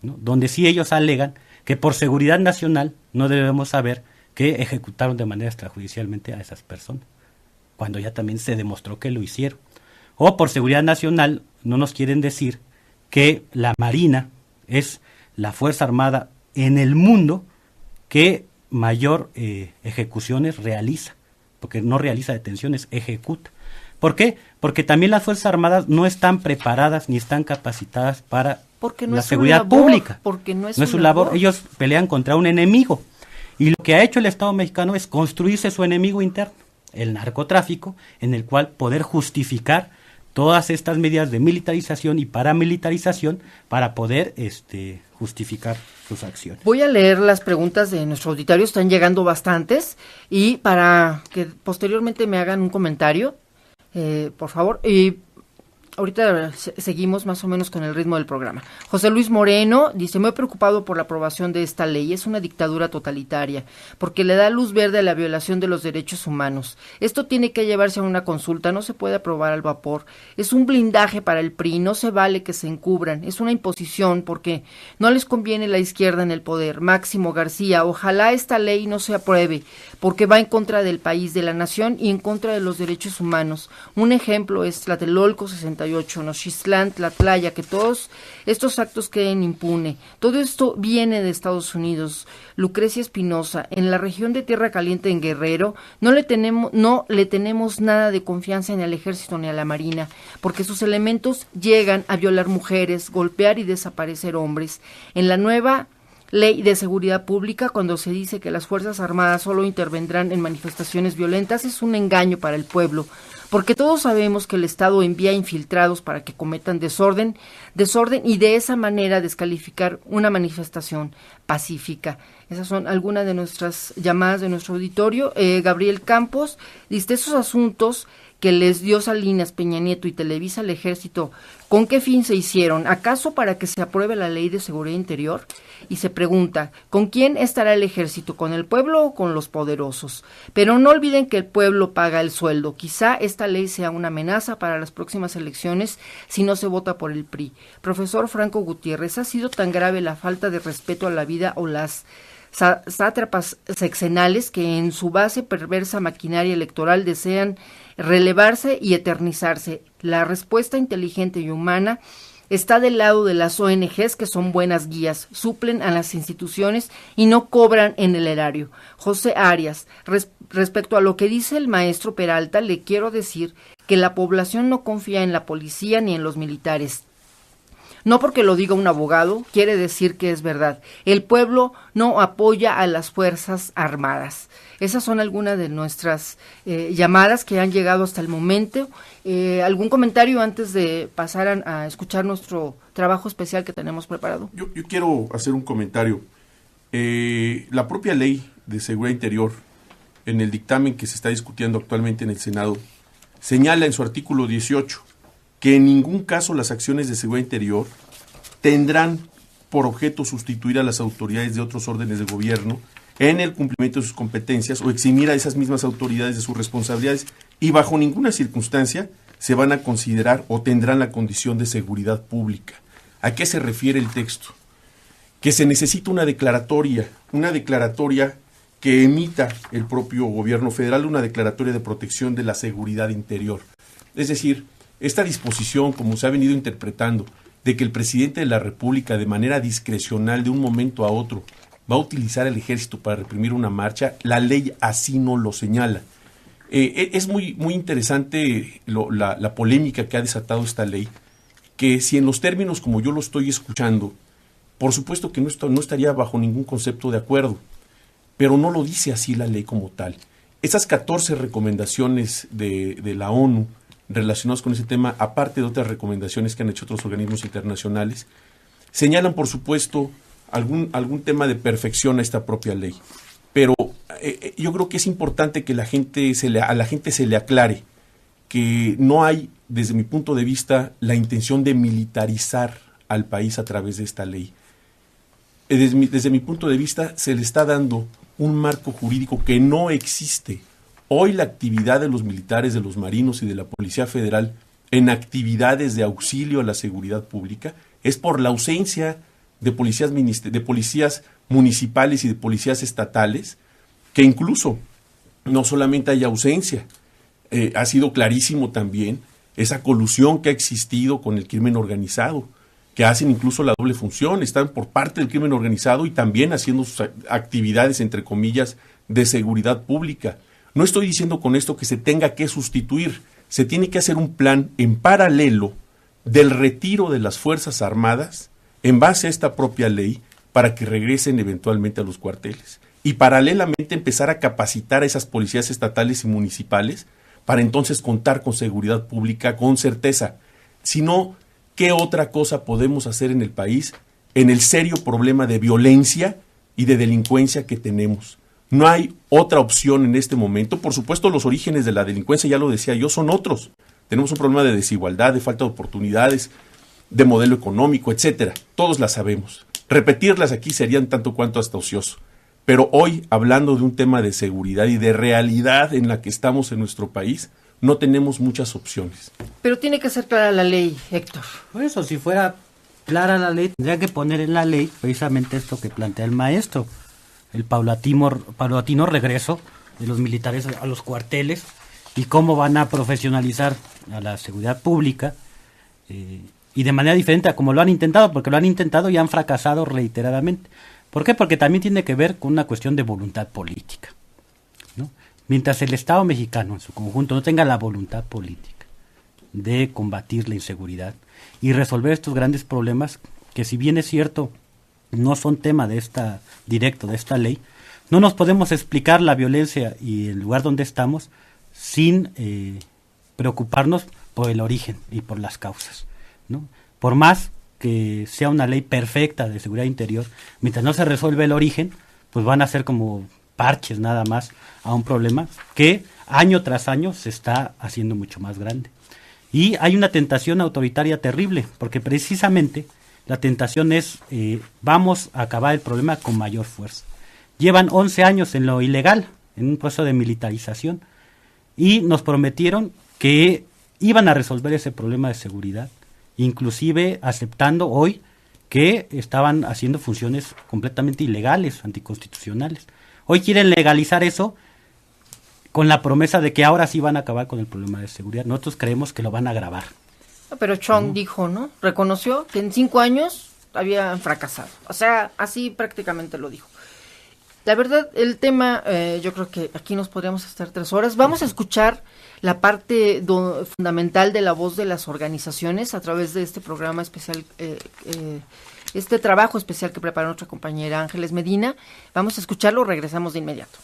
¿no? Donde sí ellos alegan que por seguridad nacional no debemos saber que ejecutaron de manera extrajudicialmente a esas personas, cuando ya también se demostró que lo hicieron. O por seguridad nacional no nos quieren decir que la Marina es la Fuerza Armada en el mundo que mayor ejecuciones realiza, porque no realiza detenciones, ejecuta. ¿Por qué? Porque también las Fuerzas Armadas no están preparadas ni están capacitadas para la seguridad pública. Porque no es su labor. Ellos pelean contra un enemigo. Y lo que ha hecho el Estado mexicano es construirse su enemigo interno, el narcotráfico, en el cual poder justificar todas estas medidas de militarización y paramilitarización para poder justificar sus acciones. Voy a leer las preguntas de nuestro auditorio, están llegando bastantes, y para que posteriormente me hagan un comentario, por favor. Y ahorita seguimos más o menos con el ritmo del programa. José Luis Moreno dice, muy preocupado por la aprobación de esta ley. Es una dictadura totalitaria, porque le da luz verde a la violación de los derechos humanos. Esto tiene que llevarse a una consulta, no se puede aprobar al vapor. Es un blindaje para el PRI, no se vale que se encubran. Es una imposición porque no les conviene la izquierda en el poder. Máximo García, ojalá esta ley no se apruebe, porque va en contra del país, de la nación y en contra de los derechos humanos. Un ejemplo es Tlatelolco 68, Nochistlán, Tlatlaya, que todos estos actos queden impune. Todo esto viene de Estados Unidos. Lucrecia Espinosa, en la región de Tierra Caliente en Guerrero, no le tenemos nada de confianza en el ejército ni a la marina, porque sus elementos llegan a violar mujeres, golpear y desaparecer hombres. En la nueva Ley de Seguridad Pública, cuando se dice que las Fuerzas Armadas solo intervendrán en manifestaciones violentas, es un engaño para el pueblo, porque todos sabemos que el Estado envía infiltrados para que cometan desorden y de esa manera descalificar una manifestación pacífica. Esas son algunas de nuestras llamadas de nuestro auditorio. Gabriel Campos dice, esos asuntos que les dio Salinas, Peña Nieto y Televisa al ejército, ¿con qué fin se hicieron? ¿Acaso para que se apruebe la Ley de Seguridad Interior? Y se pregunta, ¿con quién estará el ejército? ¿Con el pueblo o con los poderosos? Pero no olviden que el pueblo paga el sueldo. Quizá esta ley sea una amenaza para las próximas elecciones si no se vota por el PRI. Profesor Franco Gutiérrez, ¿ha sido tan grave la falta de respeto a la vida o las sátrapas sexenales que en su base perversa maquinaria electoral desean relevarse y eternizarse? La respuesta inteligente y humana está del lado de las ONGs, que son buenas guías, suplen a las instituciones y no cobran en el erario. José Arias, respecto a lo que dice el maestro Peralta, le quiero decir que la población no confía en la policía ni en los militares. No porque lo diga un abogado, quiere decir que es verdad. El pueblo no apoya a las Fuerzas Armadas. Esas son algunas de nuestras llamadas que han llegado hasta el momento. ¿Algún comentario antes de pasar a escuchar nuestro trabajo especial que tenemos preparado? Yo quiero hacer un comentario. La propia Ley de Seguridad Interior, en el dictamen que se está discutiendo actualmente en el Senado, señala en su artículo 18 que en ningún caso las acciones de seguridad interior tendrán por objeto sustituir a las autoridades de otros órdenes de gobierno en el cumplimiento de sus competencias o eximir a esas mismas autoridades de sus responsabilidades, y bajo ninguna circunstancia se van a considerar o tendrán la condición de seguridad pública. ¿A qué se refiere el texto? Que se necesita una declaratoria que emita el propio gobierno federal, una declaratoria de protección de la seguridad interior. Es decir, esta disposición, como se ha venido interpretando, de que el presidente de la República, de manera discrecional, de un momento a otro, va a utilizar el ejército para reprimir una marcha, la ley así no lo señala. Es muy interesante la polémica que ha desatado esta ley, que si en los términos como yo lo estoy escuchando, por supuesto que no estaría bajo ningún concepto de acuerdo, pero no lo dice así la ley como tal. Esas 14 recomendaciones de la ONU relacionados con ese tema, aparte de otras recomendaciones que han hecho otros organismos internacionales, señalan, por supuesto, algún tema de perfección a esta propia ley. Pero yo creo que es importante que a la gente se le aclare que no hay, desde mi punto de vista, la intención de militarizar al país a través de esta ley. Desde mi punto de vista, se le está dando un marco jurídico que no existe. Hoy la actividad de los militares, de los marinos y de la Policía Federal en actividades de auxilio a la seguridad pública es por la ausencia de policías municipales y de policías estatales, que incluso no solamente hay ausencia, ha sido clarísimo también esa colusión que ha existido con el crimen organizado, que hacen incluso la doble función, están por parte del crimen organizado y también haciendo sus actividades, entre comillas, de seguridad pública. No estoy diciendo con esto que se tenga que sustituir, se tiene que hacer un plan en paralelo del retiro de las Fuerzas Armadas en base a esta propia ley para que regresen eventualmente a los cuarteles. Y paralelamente empezar a capacitar a esas policías estatales y municipales para entonces contar con seguridad pública con certeza. Si no, ¿qué otra cosa podemos hacer en el país en el serio problema de violencia y de delincuencia que tenemos? No hay otra opción en este momento. Por supuesto, los orígenes de la delincuencia, ya lo decía yo, son otros. Tenemos un problema de desigualdad, de falta de oportunidades, de modelo económico, etcétera. Todos las sabemos. Repetirlas aquí serían tanto cuanto hasta ocioso. Pero hoy, hablando de un tema de seguridad y de realidad en la que estamos en nuestro país, no tenemos muchas opciones. Pero tiene que ser clara la ley, Héctor. Por eso, si fuera clara la ley, tendría que poner en la ley precisamente esto que plantea el maestro, el paulatino regreso de los militares a los cuarteles y cómo van a profesionalizar a la seguridad pública y de manera diferente a como lo han intentado, porque lo han intentado y han fracasado reiteradamente. ¿Por qué? Porque también tiene que ver con una cuestión de voluntad política, ¿no? Mientras el Estado mexicano en su conjunto no tenga la voluntad política de combatir la inseguridad y resolver estos grandes problemas, que si bien es cierto, no son tema directo de esta ley, no nos podemos explicar la violencia y el lugar donde estamos sin preocuparnos por el origen y por las causas, ¿no? Por más que sea una ley perfecta de seguridad interior, mientras no se resuelve el origen, pues van a ser como parches nada más a un problema que año tras año se está haciendo mucho más grande. Y hay una tentación autoritaria terrible, porque precisamente la tentación es vamos a acabar el problema con mayor fuerza. Llevan 11 años en lo ilegal, en un proceso de militarización, y nos prometieron que iban a resolver ese problema de seguridad, inclusive aceptando hoy que estaban haciendo funciones completamente ilegales, anticonstitucionales. Hoy quieren legalizar eso con la promesa de que ahora sí van a acabar con el problema de seguridad. Nosotros creemos que lo van a agravar. Pero Chong dijo, ¿no? Reconoció que en 5 años habían fracasado. O sea, así prácticamente lo dijo. La verdad, el tema, yo creo que aquí nos podríamos estar 3 horas. Vamos a escuchar la parte fundamental de la voz de las organizaciones a través de este programa especial, este trabajo especial que preparó nuestra compañera Ángeles Medina. Vamos a escucharlo, regresamos de inmediato.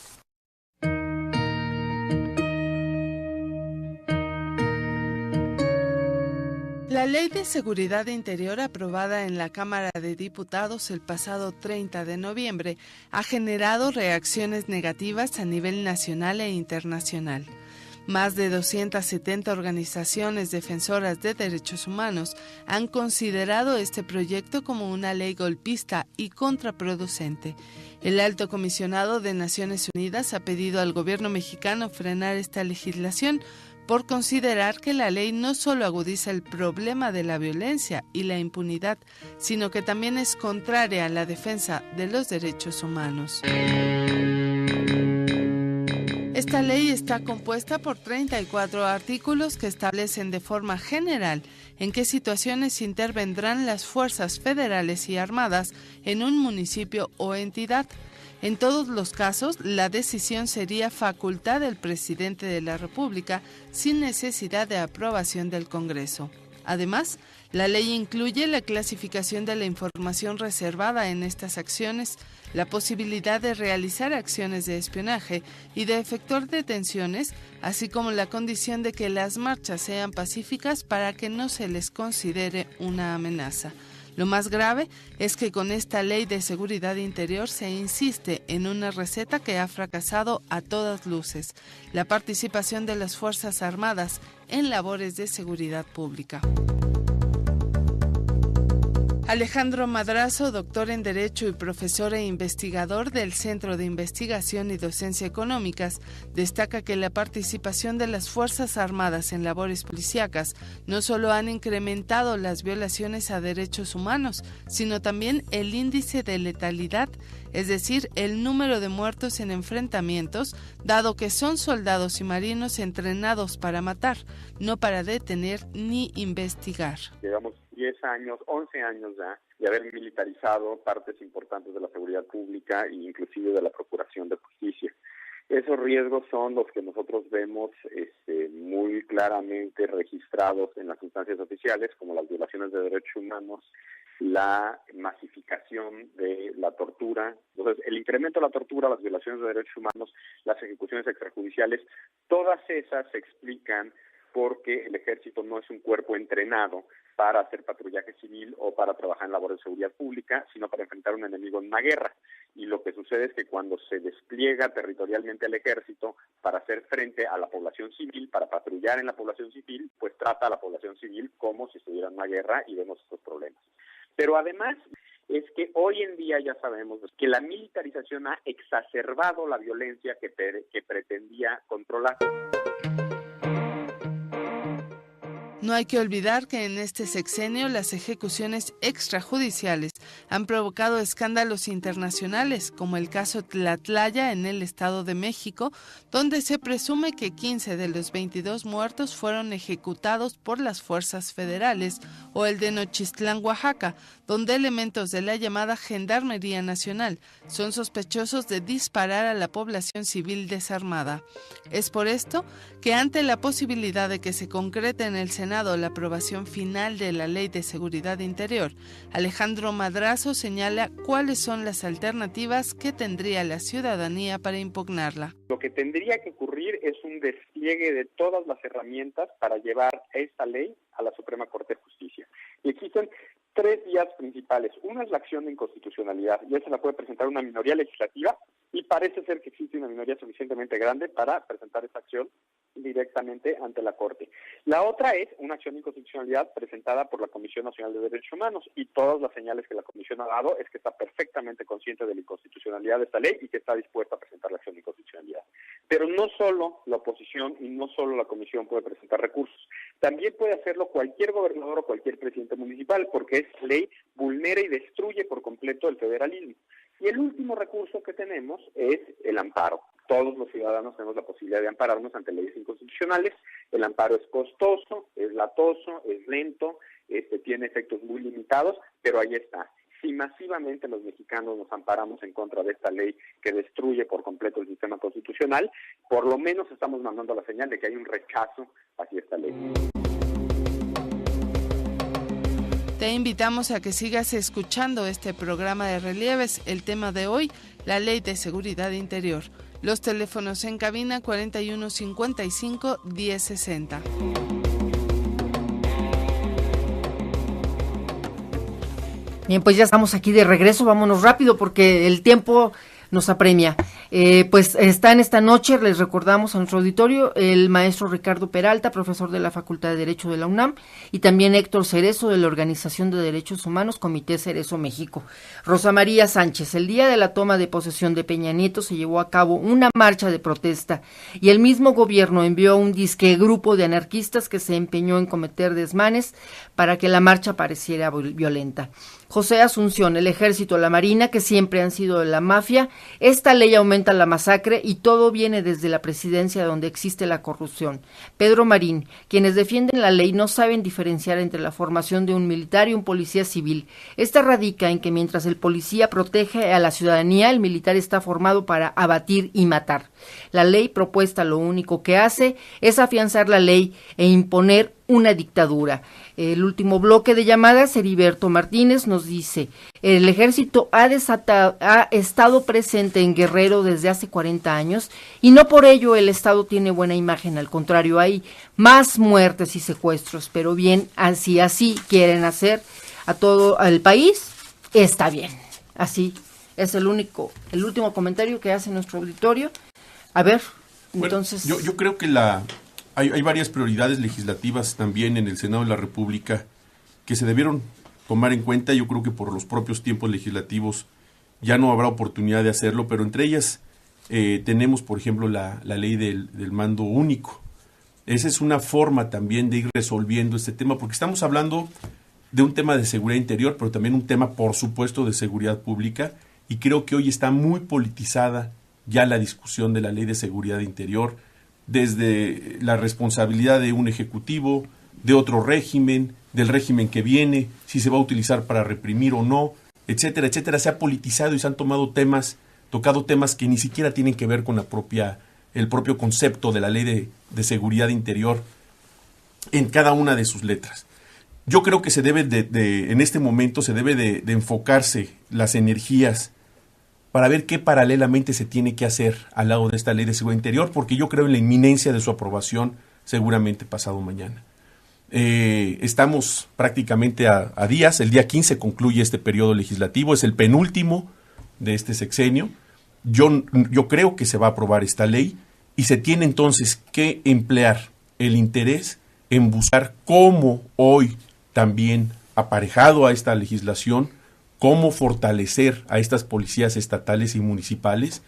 La Ley de Seguridad Interior, aprobada en la Cámara de Diputados el pasado 30 de noviembre, ha generado reacciones negativas a nivel nacional e internacional. Más de 270 organizaciones defensoras de derechos humanos han considerado este proyecto como una ley golpista y contraproducente. El Alto Comisionado de Naciones Unidas ha pedido al gobierno mexicano frenar esta legislación por considerar que la ley no solo agudiza el problema de la violencia y la impunidad, sino que también es contraria a la defensa de los derechos humanos. Esta ley está compuesta por 34 artículos que establecen de forma general en qué situaciones intervendrán las fuerzas federales y armadas en un municipio o entidad. En todos los casos, la decisión sería facultad del presidente de la República sin necesidad de aprobación del Congreso. Además, la ley incluye la clasificación de la información reservada en estas acciones, la posibilidad de realizar acciones de espionaje y de efectuar detenciones, así como la condición de que las marchas sean pacíficas para que no se les considere una amenaza. Lo más grave es que con esta ley de seguridad interior se insiste en una receta que ha fracasado a todas luces: la participación de las Fuerzas Armadas en labores de seguridad pública. Alejandro Madrazo, doctor en Derecho y profesor e investigador del Centro de Investigación y Docencia Económicas, destaca que la participación de las Fuerzas Armadas en labores policíacas no solo han incrementado las violaciones a derechos humanos, sino también el índice de letalidad, es decir, el número de muertos en enfrentamientos, dado que son soldados y marinos entrenados para matar, no para detener ni investigar. Llevamos 10 años, 11 años ya, de haber militarizado partes importantes de la seguridad pública e inclusive de la Procuración de Justicia. Esos riesgos son los que nosotros vemos muy claramente registrados en las instancias oficiales, como las violaciones de derechos humanos, la masificación de la tortura. Entonces, el incremento de la tortura, las violaciones de derechos humanos, las ejecuciones extrajudiciales, todas esas se explican porque el ejército no es un cuerpo entrenado para hacer patrullaje civil o para trabajar en labores de seguridad pública, sino para enfrentar a un enemigo en una guerra. Y lo que sucede es que cuando se despliega territorialmente el ejército para hacer frente a la población civil, para patrullar en la población civil, pues trata a la población civil como si estuviera en una guerra y vemos estos problemas. Pero además es que hoy en día ya sabemos que la militarización ha exacerbado la violencia que pretendía controlar. No hay que olvidar que en este sexenio las ejecuciones extrajudiciales han provocado escándalos internacionales, como el caso Tlatlaya en el Estado de México, donde se presume que 15 de los 22 muertos fueron ejecutados por las fuerzas federales, o el de Nochistlán, Oaxaca, donde elementos de la llamada Gendarmería Nacional son sospechosos de disparar a la población civil desarmada. Es por esto que ante la posibilidad de que se concrete en el Senado la aprobación final de la Ley de Seguridad Interior, Alejandro Madrazo señala cuáles son las alternativas que tendría la ciudadanía para impugnarla. Lo que tendría que ocurrir es un despliegue de todas las herramientas para llevar esta ley a la Suprema Corte de Justicia. Y existen 3 vías principales. Una es la acción de inconstitucionalidad, y esa la puede presentar una minoría legislativa, y parece ser que existe una minoría suficientemente grande para presentar esa acción directamente ante la Corte. La otra es una acción de inconstitucionalidad presentada por la Comisión Nacional de Derechos Humanos, y todas las señales que la Comisión ha dado es que está perfectamente consciente de la inconstitucionalidad de esta ley y que está dispuesta a presentar la acción de inconstitucionalidad. Pero no solo la oposición y no solo la Comisión puede presentar recursos, también puede hacerlo cualquier gobernador o cualquier presidente municipal, porque esta ley vulnera y destruye por completo el federalismo. Y el último recurso que tenemos es el amparo. Todos los ciudadanos tenemos la posibilidad de ampararnos ante leyes inconstitucionales. El amparo es costoso, es latoso, es lento, tiene efectos muy limitados, pero ahí está. Si masivamente los mexicanos nos amparamos en contra de esta ley que destruye por completo el sistema constitucional, por lo menos estamos mandando la señal de que hay un rechazo hacia esta ley. Te invitamos a que sigas escuchando este programa de Relieves. El tema de hoy, la Ley de Seguridad Interior. Los teléfonos en cabina 4155-1060. Bien, pues ya estamos aquí de regreso. Vámonos rápido porque el tiempo nos apremia. Pues están esta noche, les recordamos a nuestro auditorio, el maestro Ricardo Peralta, profesor de la Facultad de Derecho de la UNAM, y también Héctor Cerezo, de la Organización de Derechos Humanos, Comité Cerezo México. Rosa María Sánchez, el día de la toma de posesión de Peña Nieto se llevó a cabo una marcha de protesta y el mismo gobierno envió un disque grupo de anarquistas que se empeñó en cometer desmanes para que la marcha pareciera violenta. José Asunción, el Ejército, la Marina, que siempre han sido de la mafia, esta ley aumenta la masacre y todo viene desde la presidencia donde existe la corrupción. Pedro Marín, quienes defienden la ley no saben diferenciar entre la formación de un militar y un policía civil. Esta radica en que mientras el policía protege a la ciudadanía, el militar está formado para abatir y matar. La ley propuesta lo único que hace es afianzar la ley e imponer una dictadura. El último bloque de llamadas, Heriberto Martínez nos dice: el ejército ha estado presente en Guerrero desde hace 40 años y no por ello el Estado tiene buena imagen, al contrario, hay más muertes y secuestros, pero bien, si así quieren hacer, a todo el país, está bien. Así es el último comentario que hace nuestro auditorio. A ver, bueno, entonces... Yo creo que hay varias prioridades legislativas también en el Senado de la República que se debieron tomar en cuenta. Yo creo que por los propios tiempos legislativos ya no habrá oportunidad de hacerlo, pero entre ellas tenemos, por ejemplo, la ley del mando único. Esa es una forma también de ir resolviendo este tema, porque estamos hablando de un tema de seguridad interior, pero también un tema, por supuesto, de seguridad pública, y creo que hoy está muy politizada ya la discusión de la ley de seguridad interior, desde la responsabilidad de un ejecutivo, de otro régimen, del régimen que viene, si se va a utilizar para reprimir o no, etcétera, etcétera. Se ha politizado y se han tocado temas que ni siquiera tienen que ver con el propio concepto de la ley de seguridad interior en cada una de sus letras. Yo creo que se debe en este momento se debe de enfocarse las energías para ver qué paralelamente se tiene que hacer al lado de esta ley de seguridad interior, porque yo creo en la inminencia de su aprobación seguramente pasado mañana. Estamos prácticamente a días, el día 15 concluye este periodo legislativo, es el penúltimo de este sexenio. Yo creo que se va a aprobar esta ley y se tiene entonces que emplear el interés en buscar cómo hoy también aparejado a esta legislación, cómo fortalecer a estas policías estatales y municipales,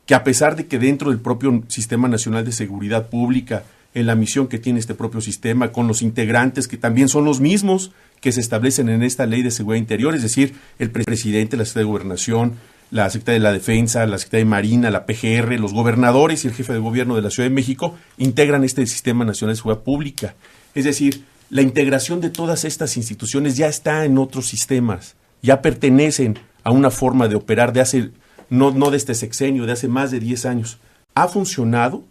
que a pesar de que dentro del propio Sistema Nacional de Seguridad Pública, en la misión que tiene este propio sistema, con los integrantes que también son los mismos que se establecen en esta ley de seguridad interior, es decir, el presidente, la Secretaría de Gobernación, la Secretaría de la Defensa, la Secretaría de Marina, la PGR, los gobernadores y el jefe de gobierno de la Ciudad de México integran este Sistema Nacional de Seguridad Pública. Es decir, la integración de todas estas instituciones ya está en otros sistemas, ya pertenecen a una forma de operar de hace, no de este sexenio, de hace más de 10 años. ¿Ha funcionado?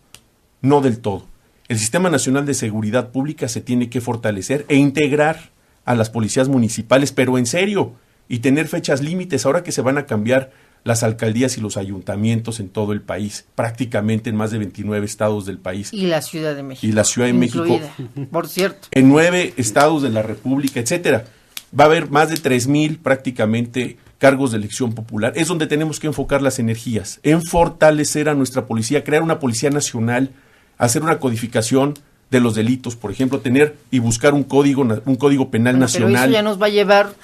No del todo. El Sistema Nacional de Seguridad Pública se tiene que fortalecer e integrar a las policías municipales, pero en serio, y tener fechas límites ahora que se van a cambiar las alcaldías y los ayuntamientos en todo el país, prácticamente en más de 29 estados del país. Y la Ciudad de México. Y la Ciudad de incluida, México. Por cierto. En 9 estados de la República, etcétera. Va a haber más de 3,000 prácticamente cargos de elección popular. Es donde tenemos que enfocar las energías, en fortalecer a nuestra policía, crear una policía nacional, hacer una codificación de los delitos, por ejemplo, tener y buscar un código penal nacional. Pero eso ya nos va a llevar,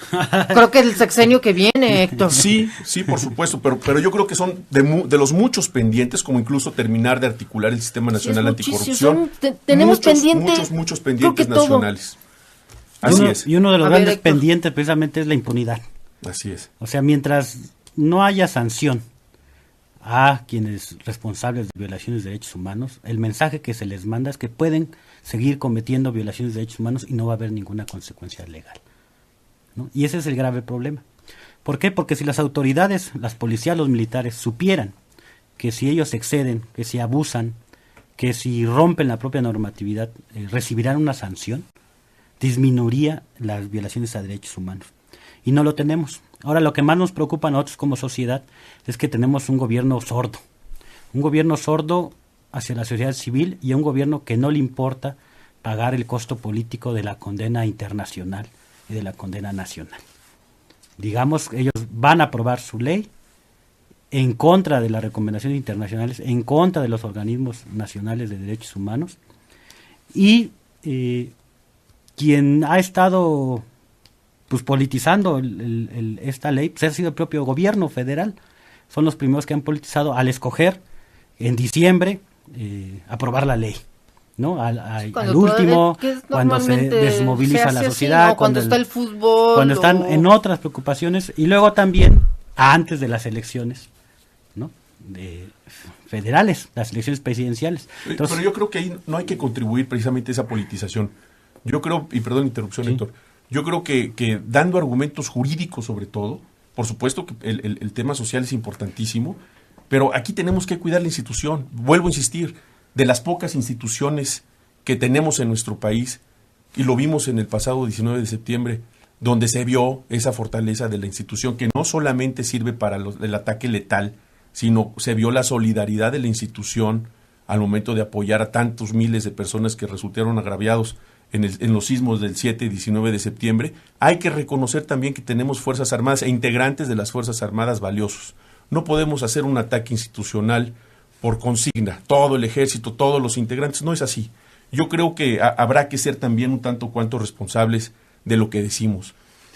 creo que el sexenio que viene, Héctor. Sí, por supuesto, pero yo creo que son de los muchos pendientes, como incluso terminar de articular el Sistema Nacional Anticorrupción. Tenemos muchos pendientes nacionales. Así es. Y uno de los grandes pendientes precisamente es la impunidad. Así es. O sea, mientras no haya sanción a quienes responsables de violaciones de derechos humanos, el mensaje que se les manda es que pueden seguir cometiendo violaciones de derechos humanos y no va a haber ninguna consecuencia legal, ¿no? Y ese es el grave problema. ¿Por qué? Porque si las autoridades, las policías, los militares, supieran que si ellos exceden, que si abusan, que si rompen la propia normatividad, recibirán una sanción, disminuiría las violaciones a derechos humanos. Y no lo tenemos. Ahora, lo que más nos preocupa a nosotros como sociedad es que tenemos un gobierno sordo hacia la sociedad civil y un gobierno que no le importa pagar el costo político de la condena internacional y de la condena nacional. Digamos, ellos van a aprobar su ley en contra de las recomendaciones internacionales, en contra de los organismos nacionales de derechos humanos, y quien ha estado politizando esta ley pues ha sido el propio gobierno federal. Son los primeros que han politizado al escoger en diciembre aprobar la ley, ¿no? Al último, cuando se desmoviliza la sociedad, así, ¿no? Cuando está el fútbol, cuando están en otras preocupaciones, y luego también antes de las elecciones, ¿no? Federales, las elecciones presidenciales. Entonces, pero yo creo que ahí no hay que contribuir precisamente a esa politización. Yo creo, y perdón interrupción, sí, Héctor, yo creo que dando argumentos jurídicos sobre todo, por supuesto que el tema social es importantísimo, pero aquí tenemos que cuidar la institución. Vuelvo a insistir, de las pocas instituciones que tenemos en nuestro país, y lo vimos en el pasado 19 de septiembre, donde se vio esa fortaleza de la institución, que no solamente sirve para el ataque letal, sino se vio la solidaridad de la institución al momento de apoyar a tantos miles de personas que resultaron agraviados en los sismos del 7 y 19 de septiembre, hay que reconocer también que tenemos Fuerzas Armadas e integrantes de las Fuerzas Armadas valiosos. No podemos hacer un ataque institucional por consigna, todo el ejército, todos los integrantes, no es así. Yo creo que habrá que ser también un tanto cuanto responsables de lo que decimos.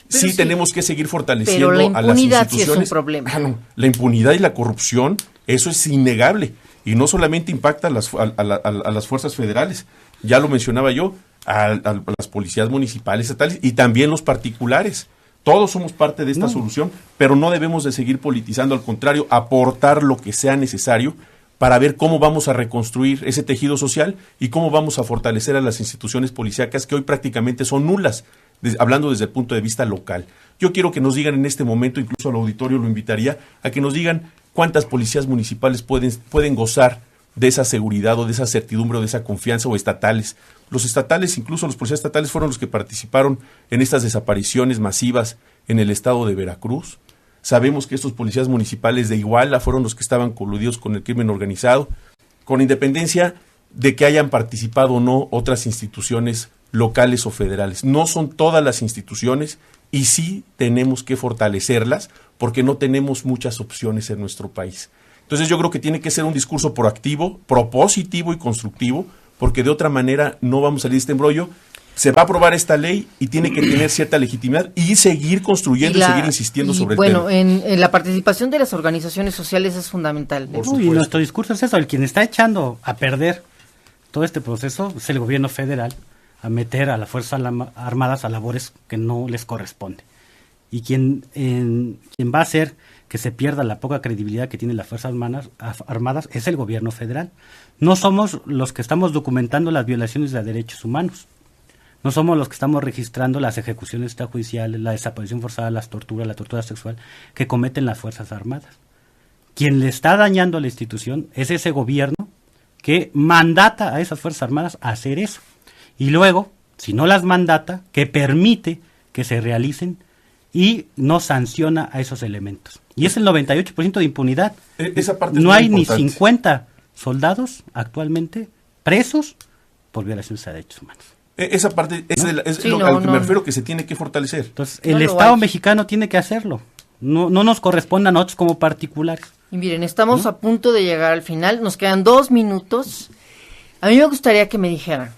Sí, tenemos que seguir fortaleciendo a las instituciones. Pero la impunidad sí es un problema. No, la impunidad y la corrupción, eso es innegable. Y no solamente impacta a las fuerzas federales, ya lo mencionaba yo, a las policías municipales, estatales y también los particulares. Todos somos parte de esta solución, pero no debemos de seguir politizando, al contrario, aportar lo que sea necesario para ver cómo vamos a reconstruir ese tejido social y cómo vamos a fortalecer a las instituciones policíacas que hoy prácticamente son nulas, hablando desde el punto de vista local. Yo quiero que nos digan en este momento, incluso al auditorio lo invitaría, a que nos digan cuántas policías municipales pueden gozar de esa seguridad o de esa certidumbre o de esa confianza, o estatales. Los estatales, incluso los policías estatales, fueron los que participaron en estas desapariciones masivas en el estado de Veracruz. Sabemos que estos policías municipales de Iguala fueron los que estaban coludidos con el crimen organizado, con independencia de que hayan participado o no otras instituciones locales o federales. No son todas las instituciones y sí tenemos que fortalecerlas porque no tenemos muchas opciones en nuestro país. Entonces yo creo que tiene que ser un discurso proactivo, propositivo y constructivo, porque de otra manera no vamos a salir de este embrollo. Se va a aprobar esta ley y tiene que tener cierta legitimidad y seguir construyendo y seguir insistiendo sobre el tema. Bueno, en la participación de las organizaciones sociales es fundamental. Y nuestro discurso es eso, el quien está echando a perder todo este proceso es el gobierno federal, a meter a las Fuerzas Armadas a labores que no les corresponde. Y quien va a hacer que se pierda la poca credibilidad que tienen las Fuerzas Armadas es el gobierno federal. No somos los que estamos documentando las violaciones de derechos humanos. No somos los que estamos registrando las ejecuciones extrajudiciales, la desaparición forzada, la tortura sexual que cometen las Fuerzas Armadas. Quien le está dañando a la institución es ese gobierno que mandata a esas Fuerzas Armadas a hacer eso. Y luego, si no las mandata, que permite que se realicen y no sanciona a esos elementos. Y es el 98% de impunidad. Esa parte no hay importante. Ni 50 soldados actualmente presos por violaciones a derechos humanos. Esa parte es a lo que me refiero, que se tiene que fortalecer. Entonces, el Estado mexicano tiene que hacerlo. No nos corresponde a nosotros como particulares. Y miren, estamos a punto de llegar al final. Nos quedan 2 minutos. A mí me gustaría que me dijeran,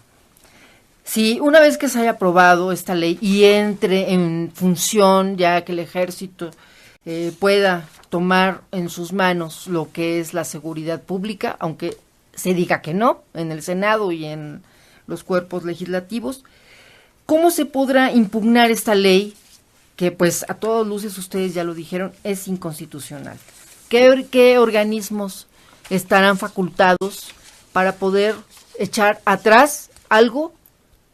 si una vez que se haya aprobado esta ley y entre en función, ya que el ejército pueda tomar en sus manos lo que es la seguridad pública, aunque se diga que no, en el Senado y en los cuerpos legislativos, ¿cómo se podrá impugnar esta ley que, pues, a todas luces, ustedes ya lo dijeron, es inconstitucional? ¿Qué organismos estarán facultados para poder echar atrás algo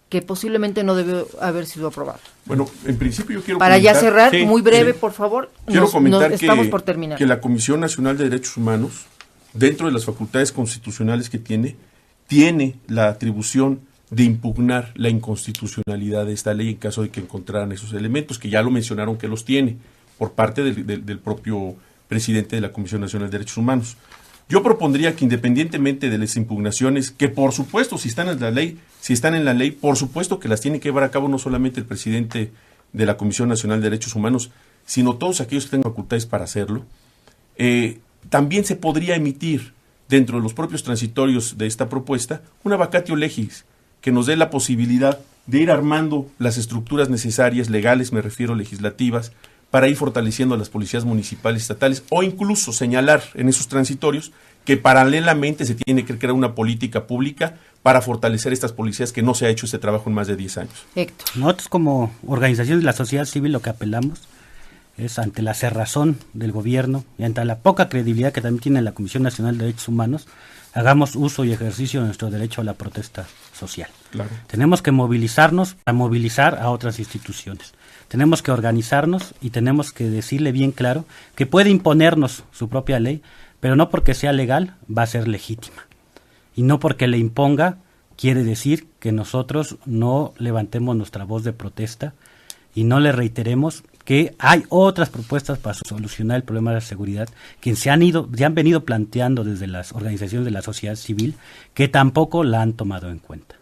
que posiblemente no debe haber sido aprobado? Bueno, en principio yo quiero para comentar, ya cerrar, muy breve, por favor, quiero comentar estamos por terminar. Que la Comisión Nacional de Derechos Humanos, dentro de las facultades constitucionales que tiene la atribución de impugnar la inconstitucionalidad de esta ley en caso de que encontraran esos elementos, que ya lo mencionaron que los tiene, por parte del propio presidente de la Comisión Nacional de Derechos Humanos. Yo propondría que, independientemente de las impugnaciones, que por supuesto si están en la ley, por supuesto que las tiene que llevar a cabo no solamente el presidente de la Comisión Nacional de Derechos Humanos, sino todos aquellos que tengan facultades para hacerlo. También se podría emitir, dentro de los propios transitorios de esta propuesta, una vacatio legis, que nos dé la posibilidad de ir armando las estructuras necesarias, legales, me refiero, legislativas, para ir fortaleciendo a las policías municipales, estatales, o incluso señalar en esos transitorios que paralelamente se tiene que crear una política pública para fortalecer estas policías, que no se ha hecho este trabajo en más de 10 años. Héctor. Nosotros, como organizaciones de la sociedad civil, lo que apelamos es, ante la cerrazón del gobierno y ante la poca credibilidad que también tiene la Comisión Nacional de Derechos Humanos, hagamos uso y ejercicio de nuestro derecho a la protesta social. Claro. Tenemos que movilizarnos para movilizar a otras instituciones. Tenemos que organizarnos y tenemos que decirle bien claro que puede imponernos su propia ley, pero no porque sea legal va a ser legítima. Y no porque le imponga quiere decir que nosotros no levantemos nuestra voz de protesta y no le reiteremos que hay otras propuestas para solucionar el problema de la seguridad que ya han venido planteando desde las organizaciones de la sociedad civil, que tampoco la han tomado en cuenta.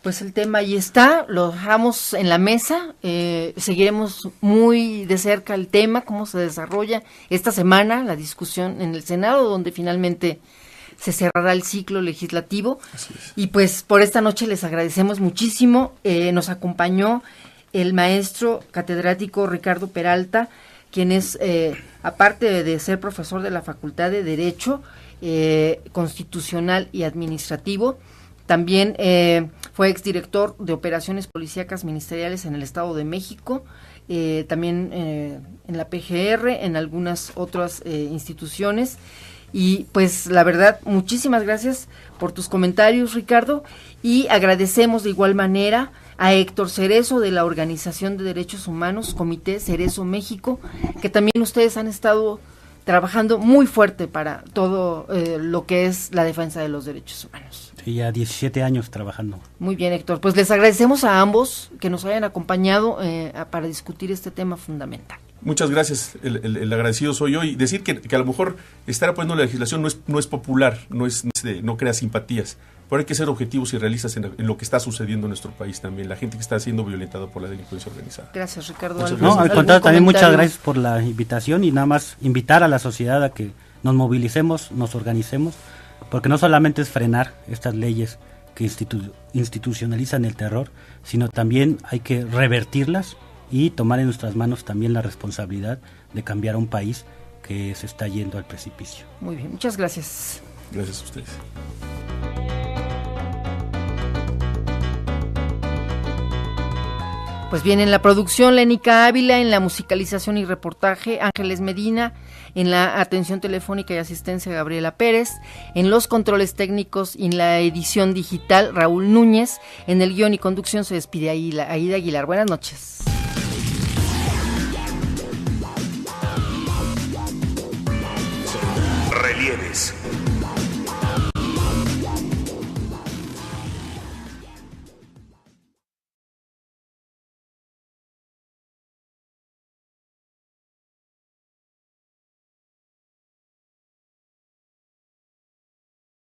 Pues el tema ahí está, lo dejamos en la mesa, seguiremos muy de cerca el tema, cómo se desarrolla esta semana la discusión en el Senado, donde finalmente se cerrará el ciclo legislativo. Y pues por esta noche les agradecemos muchísimo. Nos acompañó el maestro catedrático Ricardo Peralta, quien es, aparte de ser profesor de la Facultad de Derecho Constitucional y Administrativo, también fue exdirector de Operaciones Policíacas Ministeriales en el Estado de México, también en la PGR, en algunas otras instituciones. Y pues la verdad, muchísimas gracias por tus comentarios, Ricardo, y agradecemos de igual manera a Héctor Cerezo de la Organización de Derechos Humanos, Comité Cerezo México, que también ustedes han estado trabajando muy fuerte para todo lo que es la defensa de los derechos humanos. Sí, ya 17 años trabajando. Muy bien, Héctor. Pues les agradecemos a ambos que nos hayan acompañado para discutir este tema fundamental. Muchas gracias, el agradecido soy yo, y decir que a lo mejor estar apoyando la legislación no es popular, no crea simpatías, pero hay que ser objetivos y realistas en lo que está sucediendo en nuestro país también, la gente que está siendo violentada por la delincuencia organizada. Gracias, Ricardo. No, al contrario, también muchas gracias por la invitación, y nada más invitar a la sociedad a que nos movilicemos, nos organicemos, porque no solamente es frenar estas leyes que institucionalizan el terror, sino también hay que revertirlas y tomar en nuestras manos también la responsabilidad de cambiar a un país que se está yendo al precipicio. Muy bien, muchas gracias. Gracias a ustedes. Pues bien, en la producción, Lénica Ávila, en la musicalización y reportaje, Ángeles Medina, en la atención telefónica y asistencia, Gabriela Pérez, en los controles técnicos y en la edición digital, Raúl Núñez, en el guión y conducción se despide Aida Aguilar. Buenas noches. Relieves.